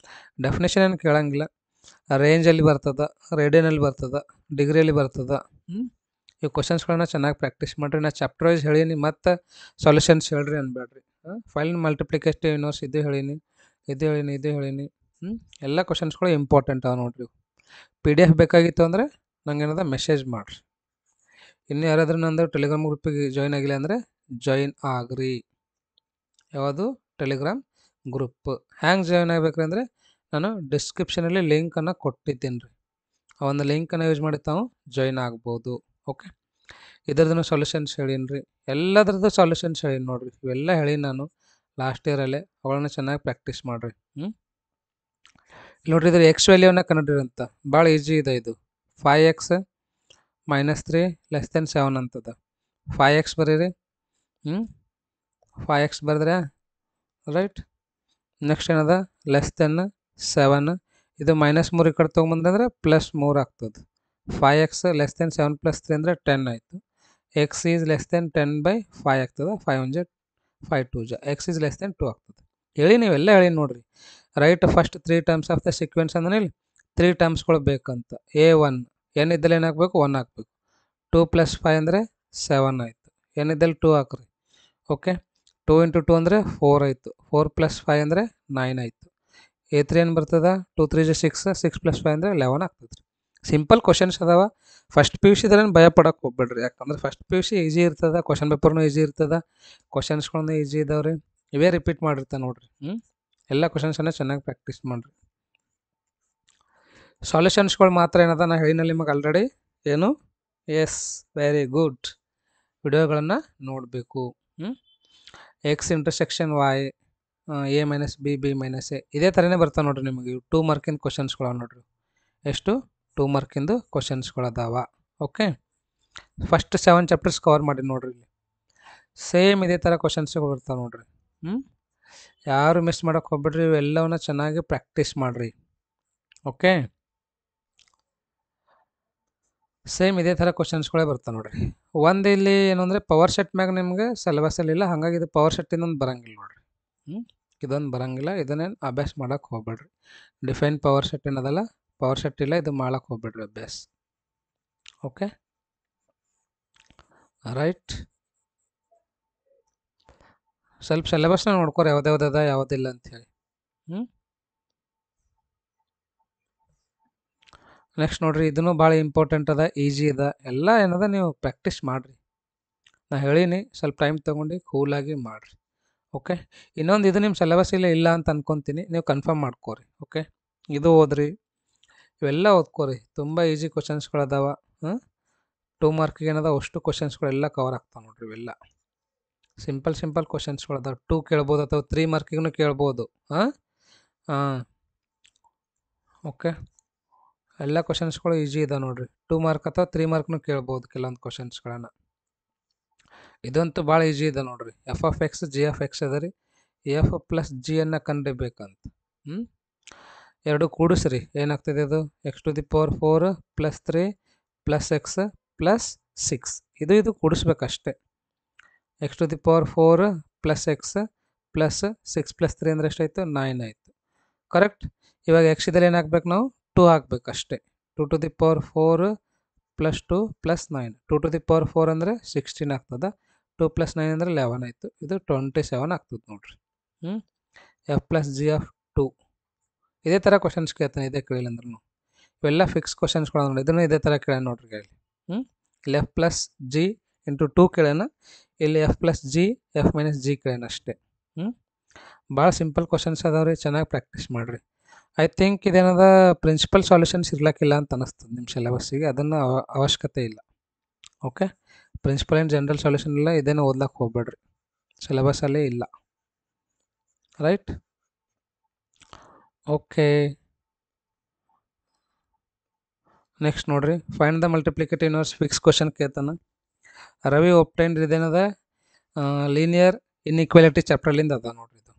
ಡೆಫಿನೇಷನ್ ಏನು ಕೇಳಂಗಿಲ್ಲ. ರೇಂಜಲ್ಲಿ ಬರ್ತದೆ, ರೇಡಿಯನಲ್ಲಿ ಬರ್ತದೆ, ಡಿಗ್ರಿಯಲ್ಲಿ ಬರ್ತದೆ. ಈ ಕ್ವಶನ್ಸ್ಗಳನ್ನ ಚೆನ್ನಾಗಿ ಪ್ರಾಕ್ಟೀಸ್ ಮಾಡಿರಿ. ನಾ ಚಾಪ್ಟರ್ ವೈಸ್ ಹೇಳೀನಿ ಮತ್ತು ಸೊಲ್ಯೂಷನ್ಸ್ ಹೇಳ್ರಿ ಅನ್ಬೇಡ್ರಿ. ಫೈಲ್ ಮಲ್ಟಿಪ್ಲಿಕೇಟಿವ್ ಇನ್ವರ್ಸ್ ಇದು ಹೇಳೀನಿ, ಇದು ಹೇಳೀನಿ. ಎಲ್ಲ ಕ್ವಶನ್ಸ್ಗಳು ಇಂಪಾರ್ಟೆಂಟ್ ಅವ ನೋಡ್ರಿ. PDF ಬೇಕಾಗಿತ್ತು ಅಂದರೆ ನಂಗೆ ಏನದ ಮೆಸೇಜ್ ಮಾಡಿರಿ. ಇನ್ನು ಯಾರಾದ್ರೂ ನಂದು ಟೆಲಿಗ್ರಾಮ್ ಗ್ರೂಪಿಗೆ ಜಾಯ್ನ್ ಆಗಿಲ್ಲ ಅಂದರೆ ಜಾಯಿನ್ ಆಗ್ರಿ. ಯಾವುದು ಟೆಲಿಗ್ರಾಮ್ ಗ್ರೂಪ್ ಹ್ಯಾಂಗೆ ಜಾಯ್ನ್ ಆಗಬೇಕ್ರಿ ಅಂದರೆ ನಾನು ಡಿಸ್ಕ್ರಿಪ್ಷನಲ್ಲಿ ಲಿಂಕನ್ನು ಕೊಟ್ಟಿದ್ದೀನಿ ರೀ. ಆ ಒಂದು ಲಿಂಕನ್ನು ಯೂಸ್ ಮಾಡಿ ತಾವು ಜಾಯ್ನ್ ಆಗ್ಬೋದು. ಓಕೆ, ಇದ್ರದ್ದು ಸೊಲ್ಯೂಷನ್ಸ್ ಹೇಳೀನಿ ರೀ, ಎಲ್ಲದ್ರದ್ದು ಸೊಲ್ಯೂಷನ್ಸ್ ಹೇಳೀನಿ ನೋಡಿರಿ. ಇವೆಲ್ಲ ಹೇಳೀನಿ ನಾನು ಲಾಸ್ಟ್ ಇಯರಲ್ಲೇ. ಅವುಗಳನ್ನ ಚೆನ್ನಾಗಿ ಪ್ರಾಕ್ಟೀಸ್ ಮಾಡಿರಿ. ನೋಡಿರಿ, ಇದ್ರ ಎಕ್ಸ್ ವ್ಯಾಲ್ಯೂನ ಕಂಡುಹಿಡಿರಿ ಅಂತ ಭಾಳ ಈಜಿ ಇದೆ ಇದು. 5x - 3 < 7 ಅಂತದ. 5x ಬರೀರಿ. 5x ಬರೆದ್ರೆ ರೈಟ್. ನೆಕ್ಸ್ಟ್ ಏನದ <7. ಇದು -3 ಈ ಕಡೆ ತೊಗೊಂಬಂದ್ರೆ +3 ಆಗ್ತದೆ. 5x < 7 + 3 ಅಂದರೆ 10 ಆಯಿತು. x ಈಸ್ <10/5 ಆಗ್ತದೆ. 5 1 5 2 x ಈಸ್ <2 ಆಗ್ತದೆ. ಹೇಳಿ ನೀವೆಲ್ಲ ಹೇಳಿ ನೋಡಿರಿ. Right first 3 terms of the sequence ಅಂದ್ರೆ 3 ಟರ್ಮ್ಸ್ಗಳು ಬೇಕಂತ. A1 n ಇದ್ದಲ್ಲಿ ಏನಾಗಬೇಕು 1 ಹಾಕಬೇಕು. 2 + 5 ಅಂದರೆ 7 ಆಯಿತು. n ಇದ್ದಲ್ಲಿ 2 ಹಾಕ್ರಿ. ಓಕೆ, 2 × 2 ಅಂದರೆ 4 ಆಯಿತು. 4 + 5 ಅಂದರೆ 9 ಆಯಿತು. A3 ಏನು ಬರ್ತದೆ 2 3 6 6 + 5 ಅಂದರೆ 11 ಆಗ್ತದೆ ರೀ. ಸಿಂಪಲ್ ಕ್ವಶನ್ಸ್ ಅದಾವ. ಫಸ್ಟ್ PUC ಇದ್ರೇನು ಭಯ ಪಡೋಕೆ ಹೋಗ್ಬೇಡ್ರಿ. ಯಾಕಂದ್ರೆ ಫಸ್ಟ್ PUC ಈಸಿ ಇರ್ತದೆ, ಕ್ವಶನ್ ಪೇಪರ್ನು ಈಸಿ ಇರ್ತದೆ, ಕ್ವಶನ್ಸ್ಗಳನ್ನ ಈಸಿ ಇದಾವೆ ರೀ. ಇವೇ ರಿಪೀಟ್ ಮಾಡಿರ್ತಾನೆ ನೋಡಿರಿ. ಎಲ್ಲ ಕ್ವಶನ್ಸನ್ನು ಚೆನ್ನಾಗಿ ಪ್ರಾಕ್ಟೀಸ್ ಮಾಡಿರಿ. ಸಾಲ್ಯೂಷನ್ಸ್ಗಳು ಮಾತ್ರ ಏನದ ನಾ ಹೇಳಿನಲ್ಲಿ ನಿಮಗೆ ಆಲ್ರೆಡಿ ಏನು. Yes, very good. ವಿಡಿಯೋಗಳನ್ನು ನೋಡಬೇಕು. X * Y A - B B - A ಇದೇ ಥರನೇ ಬರ್ತಾವೆ ನೋಡಿರಿ. ನಿಮಗೆ 2 ಮಾರ್ಕಿಂದ ಕ್ವಶನ್ಸ್ಗಳು ನೋಡಿರಿ. ಎಷ್ಟು 2 ಮಾರ್ಕಿಂದು ಕ್ವಶನ್ಸ್ಗಳದಾವ. ಓಕೆ, ಫಸ್ಟ್ 7 ಚಾಪ್ಟರ್ಸ್ ಕವರ್ ಮಾಡಿ ನೋಡಿರಿ. ಇಲ್ಲಿ ಸೇಮ್ ಇದೇ ಥರ ಕ್ವಶನ್ಸ್ಗಳು ಬರ್ತಾವೆ ನೋಡಿರಿ. ಯಾರು ಮಿಸ್ ಮಾಡೋಕ್ಕೆ ಹೋಗ್ಬಿಡ್ರಿ. ಇವೆಲ್ಲವನ್ನ ಚೆನ್ನಾಗಿ ಪ್ರಾಕ್ಟೀಸ್ ಮಾಡಿರಿ. ಓಕೆ, ಸೇಮ್ ಇದೇ ಥರ ಕ್ವಶನ್ಸ್ಗಳೇ ಬರ್ತಾವೆ ನೋಡಿರಿ. ಒಂದು ಇಲ್ಲಿ ಏನು ಅಂದರೆ ಪವರ್ ಸೆಟ್ ಮ್ಯಾಗ ನಿಮಗೆ ಸಿಲೆಬಸ್ಸಲ್ಲಿ ಇಲ್ಲ, ಹಾಗಾಗಿ ಇದು ಪವರ್ ಸೆಟ್ ಇನ್ನೊಂದು ಬರೋಂಗಿಲ್ಲ ನೋಡಿರಿ. ಇದೊಂದು ಬರೋಂಗಿಲ್ಲ, ಇದನ್ನೇನು ಅಭ್ಯಾಸ ಮಾಡೋಕ್ಕೆ ಹೋಗ್ಬೇಡ್ರಿ. ಡಿಫೈನ್ ಪವರ್ ಸೆಟ್ ಏನದಲ್ಲ, ಪವರ್ ಸೆಟ್ ಇಲ್ಲ, ಇದು ಮಾಡೋಕ್ಕೆ ಹೋಗ್ಬೇಡ್ರಿ ಅಭ್ಯಾಸ. Okay right. ಸ್ವಲ್ಪ ಸಿಲೆಬಸ್ನ ನೋಡ್ಕೊರಿ, ಯಾವ್ದಾವ್ದದ ಯಾವುದಿಲ್ಲ ಅಂಥೇಳಿ. ನೆಕ್ಸ್ಟ್ ನೋಡಿರಿ, ಇದನ್ನು ಭಾಳ ಇಂಪಾರ್ಟೆಂಟ್ ಅದ, ಈಜಿ ಅದ. ಎಲ್ಲ ಏನದ ನೀವು ಪ್ರಾಕ್ಟೀಸ್ ಮಾಡಿರಿ. ನಾ ಹೇಳೀನಿ, ಸ್ವಲ್ಪ ಟೈಮ್ ತೊಗೊಂಡು ಕೂಲಾಗಿ ಮಾಡಿರಿ. ಓಕೆ, ಇನ್ನೊಂದು ಇದು ನಿಮ್ಮ ಸಿಲೆಬಸ್ ಇಲ್ಲ ಅಂತ ಅನ್ಕೊತೀನಿ, ನೀವು ಕನ್ಫರ್ಮ್ ಮಾಡ್ಕೋರಿ. ಓಕೆ, ಇದು ಓದ್ರಿ, ಇವೆಲ್ಲ ಓದ್ಕೋರಿ. ತುಂಬ ಈಸಿ ಕ್ವಶನ್ಸ್ಗಳದಾವ. 2 ಮಾರ್ಕಿಗೆ ಏನದ ಅಷ್ಟು ಕ್ವಶನ್ಸ್ಗಳೆಲ್ಲ ಕವರ್ ಆಗ್ತಾವೆ ನೋಡಿರಿ. ಇವೆಲ್ಲ ಸಿಂಪಲ್ ಕ್ವಶನ್ಸ್ಗಳದಾವ. 2 ಕೇಳ್ಬೋದು ಅಥವಾ 3 ಮಾರ್ಕಿಗೂ ಕೇಳ್ಬೋದು. ಓಕೆ, ಎಲ್ಲ ಕ್ವಶನ್ಸ್ಗಳು ಈಸಿ ಇದೆ ನೋಡಿರಿ. 2 ಮಾರ್ಕ್ ಅಥವಾ 3 ಮಾರ್ಕ್ನು ಕೇಳ್ಬೋದು ಕೆಲವೊಂದು ಕ್ವಶನ್ಸ್ಗಳನ್ನು. ಇದಂತೂ ಭಾಳ ಈಸಿ ಇದೆ ನೋಡಿರಿ. f(x) g(x) ಅದ ರೀ. f + g ಅನ್ನು ಕಂಡುಹಿಡಿಬೇಕಂತ. ಎರಡು ಕೂಡಿಸ್ರಿ, ಏನಾಗ್ತದೆ ಅದು x⁴ + 3 + x + 6. ಇದು ಕೂಡಿಸ್ಬೇಕಷ್ಟೆ. x⁴ + x + 6 + 3 ಅಂದರೆ ಎಷ್ಟಾಯಿತು 9 ಆಯಿತು. ಕರೆಕ್ಟ್. ಇವಾಗ x ಇದ್ದಲ್ಲಿ ಏನು ಹಾಕ್ಬೇಕು ನಾವು 2 ಹಾಕ್ಬೇಕಷ್ಟೆ. 2⁴ + 2 + 9. 2⁴ ಅಂದರೆ 16 ಆಗ್ತದೆ. 2 + 9 ಅಂದರೆ 11 ಆಯಿತು. ಇದು 27 ಆಗ್ತದೆ ನೋಡಿರಿ. f + g(2). ಇದೇ ಥರ ಕ್ವಶನ್ಸ್ ಕೇಳ್ತಾನೆ, ಇದೇ ಕೇಳಿಲ್ಲ ಅಂದ್ರೂ. ಇವೆಲ್ಲ ಫಿಕ್ಸ್ ಕ್ವಶನ್ಸ್ಗಳು ನೋಡಿ. ಇದನ್ನು ಇದೇ ಥರ ಕೇಳ ನೋಡ್ರಿ ಇಲ್ಲಿ. ಇಲ್ಲಿ f + g × 2 ಕೇಳೋಣ. ಇಲ್ಲಿ f + g f - g ಕೇಳೋಣ ಅಷ್ಟೇ. ಭಾಳ ಸಿಂಪಲ್ ಕ್ವಶನ್ಸ್ ಅದಾವ್ರಿ, ಚೆನ್ನಾಗಿ ಪ್ರಾಕ್ಟೀಸ್ ಮಾಡಿರಿ. ಐ ಥಿಂಕ್ ಇದೇನದ ಪ್ರಿನ್ಸಿಪಲ್ ಸಾಲ್ಯೂಷನ್ಸ್ ಇರ್ಲಿಕ್ಕಿಲ್ಲ ಅಂತ ಅನಿಸ್ತದೆ ನಿಮ್ಮ ಸಿಲೆಬಸ್ಸಿಗೆ. ಅದನ್ನು ಅವಶ್ಯಕತೆ ಇಲ್ಲ. Okay, principal and general solution ಇಲ್ಲ, ಇದೇನು ಓದ್ಲಕ್ಕೆ ಹೋಗ್ಬೇಡ್ರಿ, ಸಿಲೆಬಸ್ಸಲ್ಲೇ ಇಲ್ಲ. ರೈಟ್. ಓಕೆ, ನೆಕ್ಸ್ಟ್ ನೋಡಿರಿ, find the multiplicative inverse fix question ಕೇಳ್ತಾನೆ. ರವಿ ಒಪ್ಟೈನ್ಡ್ ಇದೇನದ ಲೀನಿಯರ್ ಇನ್ಇಕ್ವಾಲಿಟಿ ಚಾಪ್ಟರ್ಲಿಂದ ಅದ ನೋಡಿರಿ. ಇದು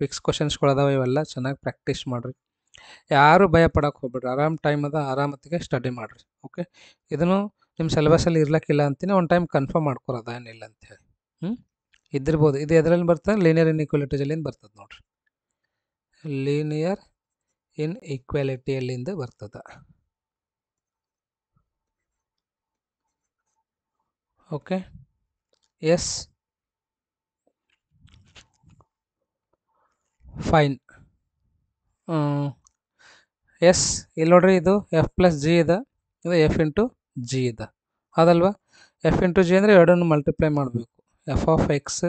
ಫಿಕ್ಸ್ ಕ್ವಶನ್ಸ್ಗಳದಾವ. ಇವೆಲ್ಲ ಚೆನ್ನಾಗಿ ಪ್ರಾಕ್ಟೀಸ್ ಮಾಡಿರಿ. ಯಾರು ಭಯ ಪಡೋಕೆ ಹೋಗ್ಬೇಡ್ರಿ. ಆರಾಮ್ ಟೈಮ್ ಅದ, ಆರಾಮತ್ತಿಗೆ ಸ್ಟಡಿ ಮಾಡಿರಿ. ಓಕೆ, ಇದನ್ನು ನಿಮ್ಮ ಸಿಲೆಬಸ್ಸಲ್ಲಿ ಇರ್ಲಿಕ್ಕಿಲ್ಲ ಅಂತೀನಿ. ಒಂದು ಟೈಮ್ ಕನ್ಫರ್ಮ್ ಮಾಡ್ಕೊರೋದ ಏನಿಲ್ಲ ಅಂಥೇಳಿ. ಇದ್ದಿರ್ಬೋದು. ಇದು ಎದರಲ್ಲಿ ಬರ್ತದೆ, ಲೀನಿಯರ್ ಇನ್ಇಕ್ವಾಲಿಟಿಯಲ್ಲಿಂದ ಬರ್ತದೆ ನೋಡಿರಿ. ಲೀನಿಯರ್ ಇನ್ಇಕ್ವಾಲಿಟಿಯಲ್ಲಿಂದ ಬರ್ತದೆ. ಓಕೆ. S fine. ಎಸ್ ಇಲ್ಲಿ ನೋಡ್ರಿ, ಇದು ಎಫ್ ಪ್ಲಸ್ ಜಿ ಇದೆ, ಇದು ಎಫ್ ಇಂಟು ಜಿ ಇದೆ, ಅದಲ್ವಾ. ಎಫ್ ಇಂಟು ಜಿ ಅಂದರೆ ಎರಡನ್ನು ಮಲ್ಟಿಪ್ಲೈ ಮಾಡಬೇಕು. F of X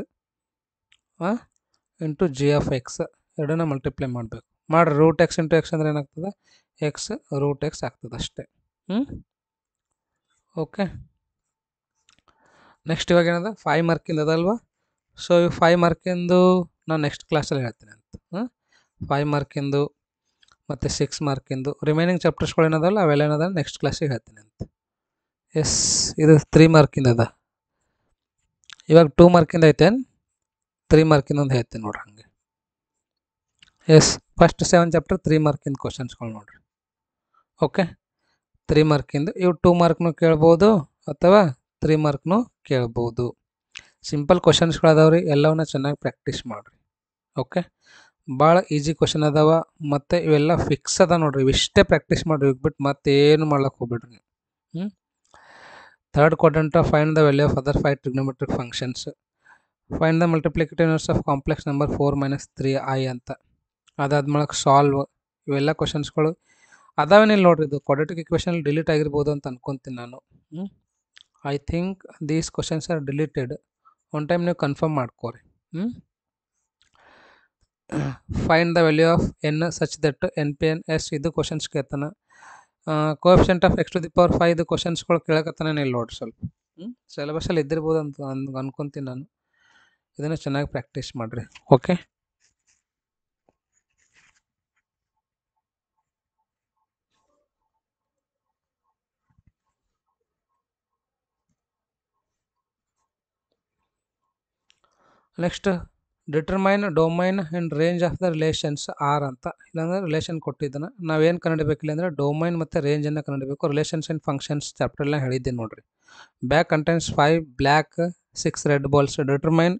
into G of X ಎರಡನ್ನ ಮಲ್ಟಿಪ್ಲೈ ಮಾಡಬೇಕು. ಮಾಡಿರಿ. ರೂಟ್ ಎಕ್ಸ್ ಇಂಟು ಎಕ್ಸ್ ಅಂದರೆ ಏನಾಗ್ತದೆ, ಎಕ್ಸ್ ರೂಟ್ ಎಕ್ಸ್ ಆಗ್ತದೆ ಅಷ್ಟೇ. ಓಕೆ. ನೆಕ್ಸ್ಟ್ ಇವಾಗ ಏನದ 5 ಮಾರ್ಕಿಂದ ಅದಲ್ವಾ. ಸೊ ಈ 5 ಮಾರ್ಕಿಂದು ನಾನು ನೆಕ್ಸ್ಟ್ ಕ್ಲಾಸಲ್ಲಿ ಹೇಳ್ತೀನಿ ಅಂತ. 5 ಮಾರ್ಕಿಂದು ಮತ್ತು 6 ಮಾರ್ಕಿಂದು ರಿಮೈನಿಂಗ್ ಚಾಪ್ಟರ್ಸ್ಗಳು ಏನದಲ್ಲ ಅವೆಲ್ಲ ಏನದ ನೆಕ್ಸ್ಟ್ ಕ್ಲಾಸಿಗೆ ಹೇಳ್ತೀನಿ ಅಂತ. ಎಸ್ ಇದು 3 ಮಾರ್ಕಿಂದ ಅದ. ಇವಾಗ 2 ಮಾರ್ಕಿಂದ ಐತೇನು, 3 ಮಾರ್ಕಿಂದ ಒಂದು ಹೇಳ್ತೀನಿ ನೋಡ್ರಿ ಹಂಗೆ. ಎಸ್ ಫಸ್ಟ್ 7 ಚಾಪ್ಟರ್ 3 ಮಾರ್ಕಿಂದ ಕ್ವಶನ್ಸ್ಗಳು ನೋಡ್ರಿ. ಓಕೆ. 3 ಮಾರ್ಕಿಂದು ಇವು 2 ಮಾರ್ಕ್ನು ಕೇಳ್ಬೋದು ಅಥವಾ 3 ಮಾರ್ಕ್ನು ಕೇಳ್ಬೋದು. ಸಿಂಪಲ್ ಕ್ವಶನ್ಸ್ಗಳು ಅದಾವ್ರಿ, ಎಲ್ಲವನ್ನ ಚೆನ್ನಾಗಿ ಪ್ರಾಕ್ಟೀಸ್ ಮಾಡಿರಿ. ಓಕೆ. ಭಾಳ ಈಸಿ ಕ್ವಶನ್ ಅದಾವ ಮತ್ತು ಇವೆಲ್ಲ ಫಿಕ್ಸ್ ಅದ ನೋಡ್ರಿ. ಇವಿಷ್ಟೇ ಪ್ರಾಕ್ಟೀಸ್ ಮಾಡಿರಿ, ಬಿಟ್ಟು ಮತ್ತೇನು ಮಾಡ್ಲಿಕ್ಕೆ ಹೋಗ್ಬೇಡ್ರಿ ನೀವು. Third quadrant of find the value of other 5 trigonometric functions, find the multiplicative units of complex number 4 - 3i ಅಂತ. ಅದಾದ್ಮೇಲೆ ಸಾಲ್ವ್, ಇವೆಲ್ಲ ಕ್ವಶನ್ಸ್ಗಳು ಅದಾವೇನಿಲ್ಲ ನೋಡ್ರಿ. ಇದು ಕ್ವಾಡ್ರಾಟಿಕ್ ಇಕ್ವೇಷನ್ ಡಿಲೀಟ್ ಆಗಿರ್ಬೋದು ಅಂತ ಅನ್ಕೊತೀನಿ ನಾನು. I think these questions are deleted. One time ನೀವು ಕನ್ಫರ್ಮ್ ಮಾಡ್ಕೋರಿ. Find the value of N such that N P N S ಇದು ಕ್ವಶನ್ಸ್ ಕೇಳ್ತಾನೆ. Coefficient of X to the power 5 ಇದು ಕ್ವಶನ್ಸ್ಗಳು ಕೇಳಕತ್ತಾನೆ ಇಲ್ಲ ನೋಡ್ರಿ. ಸ್ವಲ್ಪ ಸಿಲೆಬಸಲ್ಲಿ ಇದ್ದಿರ್ಬೋದು ಅಂತ ಅನ್ಕೊತೀನಿ ನಾನು. ಇದನ್ನು ಚೆನ್ನಾಗಿ ಪ್ರಾಕ್ಟೀಸ್ ಮಾಡಿರಿ. Okay. Next determine domain and range of the relations R ಅಂತ. ಇಲ್ಲಾಂದರೆ ರಿಲೇಷನ್ ಕೊಟ್ಟಿದ್ದಾನೆ, ನಾವೇನು ಕಂಡುಹಿಡಬೇಕಿಲ್ಲ ಅಂದರೆ ಡೊಮೈನ್ ಮತ್ತು ರೇಂಜನ್ನು ಕಂಡುಹಿಡಬೇಕು. ರಿಲೇಷನ್ಸ್ ಆ್ಯಂಡ್ ಫಂಕ್ಷನ್ಸ್ ಚಾಪ್ಟರ್ನ ಹೇಳಿದ್ದೀನಿ ನೋಡ್ರಿ. Bag contains 5 black 6 red balls. Determine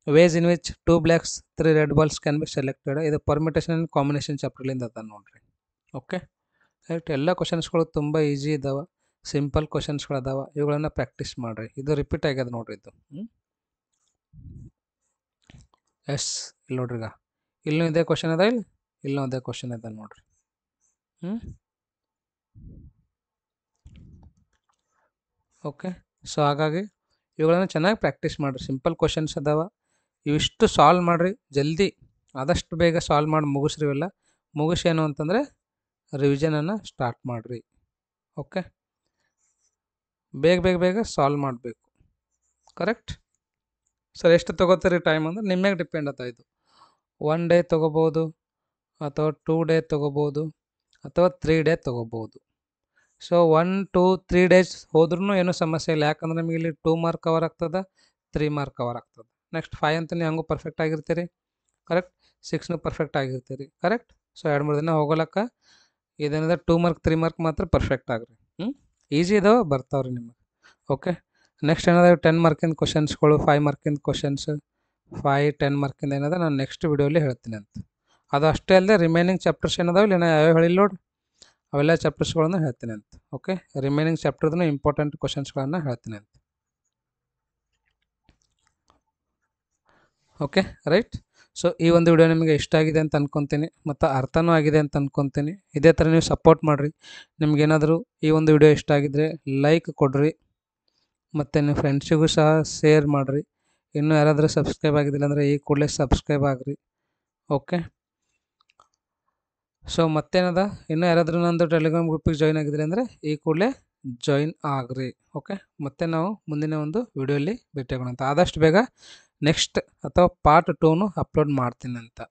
ways in which 2 blacks 3 red balls can be selected. ಇದು ಪರ್ಮಿಟೇಷನ್ ಆ್ಯಂಡ್ ಕಾಂಬಿನೇಷನ್ ಚಾಪ್ಟರ್ಲಿಂದ ಅದ ನೋಡ್ರಿ. ಓಕೆ. ರೈಟ್. ಎಲ್ಲ ಕ್ವಶನ್ಸ್ಗಳು ತುಂಬ ಈಸಿ ಇದ್ದಾವೆ, ಸಿಂಪಲ್ ಕ್ವಶನ್ಸ್ಗಳು ಅದಾವೆ, ಇವುಗಳನ್ನು ಪ್ರಾಕ್ಟೀಸ್ ಮಾಡಿರಿ. ಇದು ರಿಪೀಟ್ ಆಗ್ಯದ ನೋಡ್ರಿ ಇದು. ಎಸ್ ಇಲ್ಲಿ ನೋಡ್ರಿ, ಈಗ ಇಲ್ಲೂ ಇದೇ ಕ್ವಶನ್ ಅದ, ಇಲ್ಲೂ ಅದೇ ಕ್ವಶನ್ ಅದ ನೋಡ್ರಿ. ಓಕೆ. ಸೊ ಹಾಗಾಗಿ ಇವುಗಳನ್ನು ಚೆನ್ನಾಗಿ ಪ್ರಾಕ್ಟೀಸ್ ಮಾಡಿರಿ. ಸಿಂಪಲ್ ಕ್ವಶನ್ಸ್ ಅದಾವ, ಇವಿಷ್ಟು ಸಾಲ್ವ್ ಮಾಡಿರಿ ಜಲ್ದಿ, ಆದಷ್ಟು ಬೇಗ ಸಾಲ್ವ್ ಮಾಡಿ ಮುಗಿಸ್ರಿ. ಇವೆಲ್ಲ ಮುಗಿಸಿ ಏನು ಅಂತಂದರೆ ರಿವಿಷನನ್ನು ಸ್ಟಾರ್ಟ್ ಮಾಡಿರಿ. ಓಕೆ. ಬೇಗ ಬೇಗ ಬೇಗ ಸಾಲ್ವ್ ಮಾಡಬೇಕು. ಕರೆಕ್ಟ್. ಸರ್ ಎಷ್ಟು ತೊಗೋತೀರಿ ಟೈಮ್ ಅಂದರೆ ನಿಮಗೆ ಡಿಪೆಂಡ್ ಆಗ್ತಾ. ಇದು 1 ಡೇ ತೊಗೋಬೋದು ಅಥವಾ 2 ಡೇ ತೊಗೋಬೋದು ಅಥವಾ 3 ಡೇ ತೊಗೋಬೋದು. ಸೊ 1, 2, 3 ಡೇಸ್ ಹೋದ್ರೂ ಏನೂ ಸಮಸ್ಯೆ ಇಲ್ಲ. ಯಾಕಂದ್ರೆ ನಿಮಗೆ ಇಲ್ಲಿ 2 ಮಾರ್ಕ್ ಕವರ್ ಆಗ್ತದೆ, 3 ಮಾರ್ಕ್ ಕವರ್ ಆಗ್ತದೆ. ನೆಕ್ಸ್ಟ್ 5 ಅಂತ ನೀವು ಹಂಗೂ ಪರ್ಫೆಕ್ಟ್ ಆಗಿರ್ತೀರಿ. ಕರೆಕ್ಟ್. 6ನೂ ಪರ್ಫೆಕ್ಟ್ ಆಗಿರ್ತೀರಿ. ಕರೆಕ್ಟ್. ಸೊ 2-3 ದಿನ ಹೋಗೋಲಕ್ಕ ಇದೇನಿದೆ 2 ಮಾರ್ಕ್ 3 ಮಾರ್ಕ್ ಮಾತ್ರ ಪರ್ಫೆಕ್ಟ್ ಆಗ್ರಿ. ಈಸಿ ಇದಾವೆ, ಬರ್ತಾವ್ರಿ ನಿಮಗೆ. ಓಕೆ. ನೆಕ್ಸ್ಟ್ ಏನಾದ್ರೆ 10 ಮಾರ್ಕಿಂದ ಕ್ವಶನ್ಸ್ಗಳು, 5 ಮಾರ್ಕಿಂದ ಕ್ವಶನ್ಸ್, 5, 10 ಮಾರ್ಕಿಂದ ಏನಾದ್ರೆ ನಾನು ನೆಕ್ಸ್ಟ್ ವಿಡಿಯೋಲಿ ಹೇಳ್ತೀನಿ ಅಂತ. ಅದು ಅಷ್ಟೇ ಅಲ್ಲದೆ ರಿಮೈನಿಂಗ್ ಚಾಪ್ಟರ್ಸ್ ಏನಾದಾವೆ ಇಲ್ಲಿ ನಾನು ಯಾವ್ಯಾವ ಹೇಳಿಲ್ಲ ನೋಡ್ರಿ, ಅವೆಲ್ಲ ಚಾಪ್ಟರ್ಸ್ಗಳನ್ನು ಹೇಳ್ತೀನಿ ಅಂತ. ಓಕೆ. ರಿಮೈನಿಂಗ್ ಚಾಪ್ಟರ್ದು ಇಂಪಾರ್ಟೆಂಟ್ ಕ್ವಶನ್ಸ್ಗಳನ್ನು ಹೇಳ್ತೀನಿ ಅಂತ. ಓಕೆ. ರೈಟ್. ಸೊ ಈ ಒಂದು ವಿಡಿಯೋ ನಿಮಗೆ ಇಷ್ಟ ಆಗಿದೆ ಅಂತ ಅನ್ಕೊತೀನಿ ಮತ್ತು ಅರ್ಥನೂ ಆಗಿದೆ ಅಂತ ಅನ್ಕೊತೀನಿ. ಇದೇ ಥರ ನೀವು ಸಪೋರ್ಟ್ ಮಾಡಿರಿ. ನಿಮಗೇನಾದರೂ ಈ ಒಂದು ವಿಡಿಯೋ ಇಷ್ಟ ಆಗಿದ್ದರೆ ಲೈಕ್ ಕೊಡಿರಿ ಮತ್ತು ನಿಮ್ಮ ಫ್ರೆಂಡ್ಸಿಗೂ ಸಹ ಶೇರ್ ಮಾಡಿರಿ. ಇನ್ನೂ ಯಾರಾದರೂ ಸಬ್ಸ್ಕ್ರೈಬ್ ಆಗಿದ್ದಿಲ್ಲ ಅಂದರೆ ಈ ಕೂಡಲೇ ಸಬ್ಸ್ಕ್ರೈಬ್ ಆಗಿರಿ. ಓಕೆ. ಸೊ ಮತ್ತೇನದ, ಇನ್ನೂ ಯಾರಾದರೂ ನಂದು ಟೆಲಿಗ್ರಾಮ್ ಗ್ರೂಪಿಗೆ ಜಾಯ್ನ್ ಆಗಿದ್ರಿ ಅಂದರೆ ಈ ಕೂಡಲೇ ಜಾಯಿನ್ ಆಗ್ರಿ. ಓಕೆ. ಮತ್ತೆ ನಾವು ಮುಂದಿನ ಒಂದು ವಿಡಿಯೋಲಿ ಭೇಟಿಯಾಗೋಣ ಅಂತ. ಆದಷ್ಟು ಬೇಗ ನೆಕ್ಸ್ಟ್ ಅಥವಾ ಪಾರ್ಟ್ 2 ಅಪ್ಲೋಡ್ ಮಾಡ್ತೀನಿ ಅಂತ.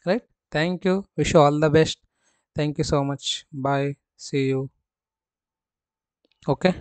Right. Thank you. Wish you all the best. Thank you so much. Bye. See you. Okay.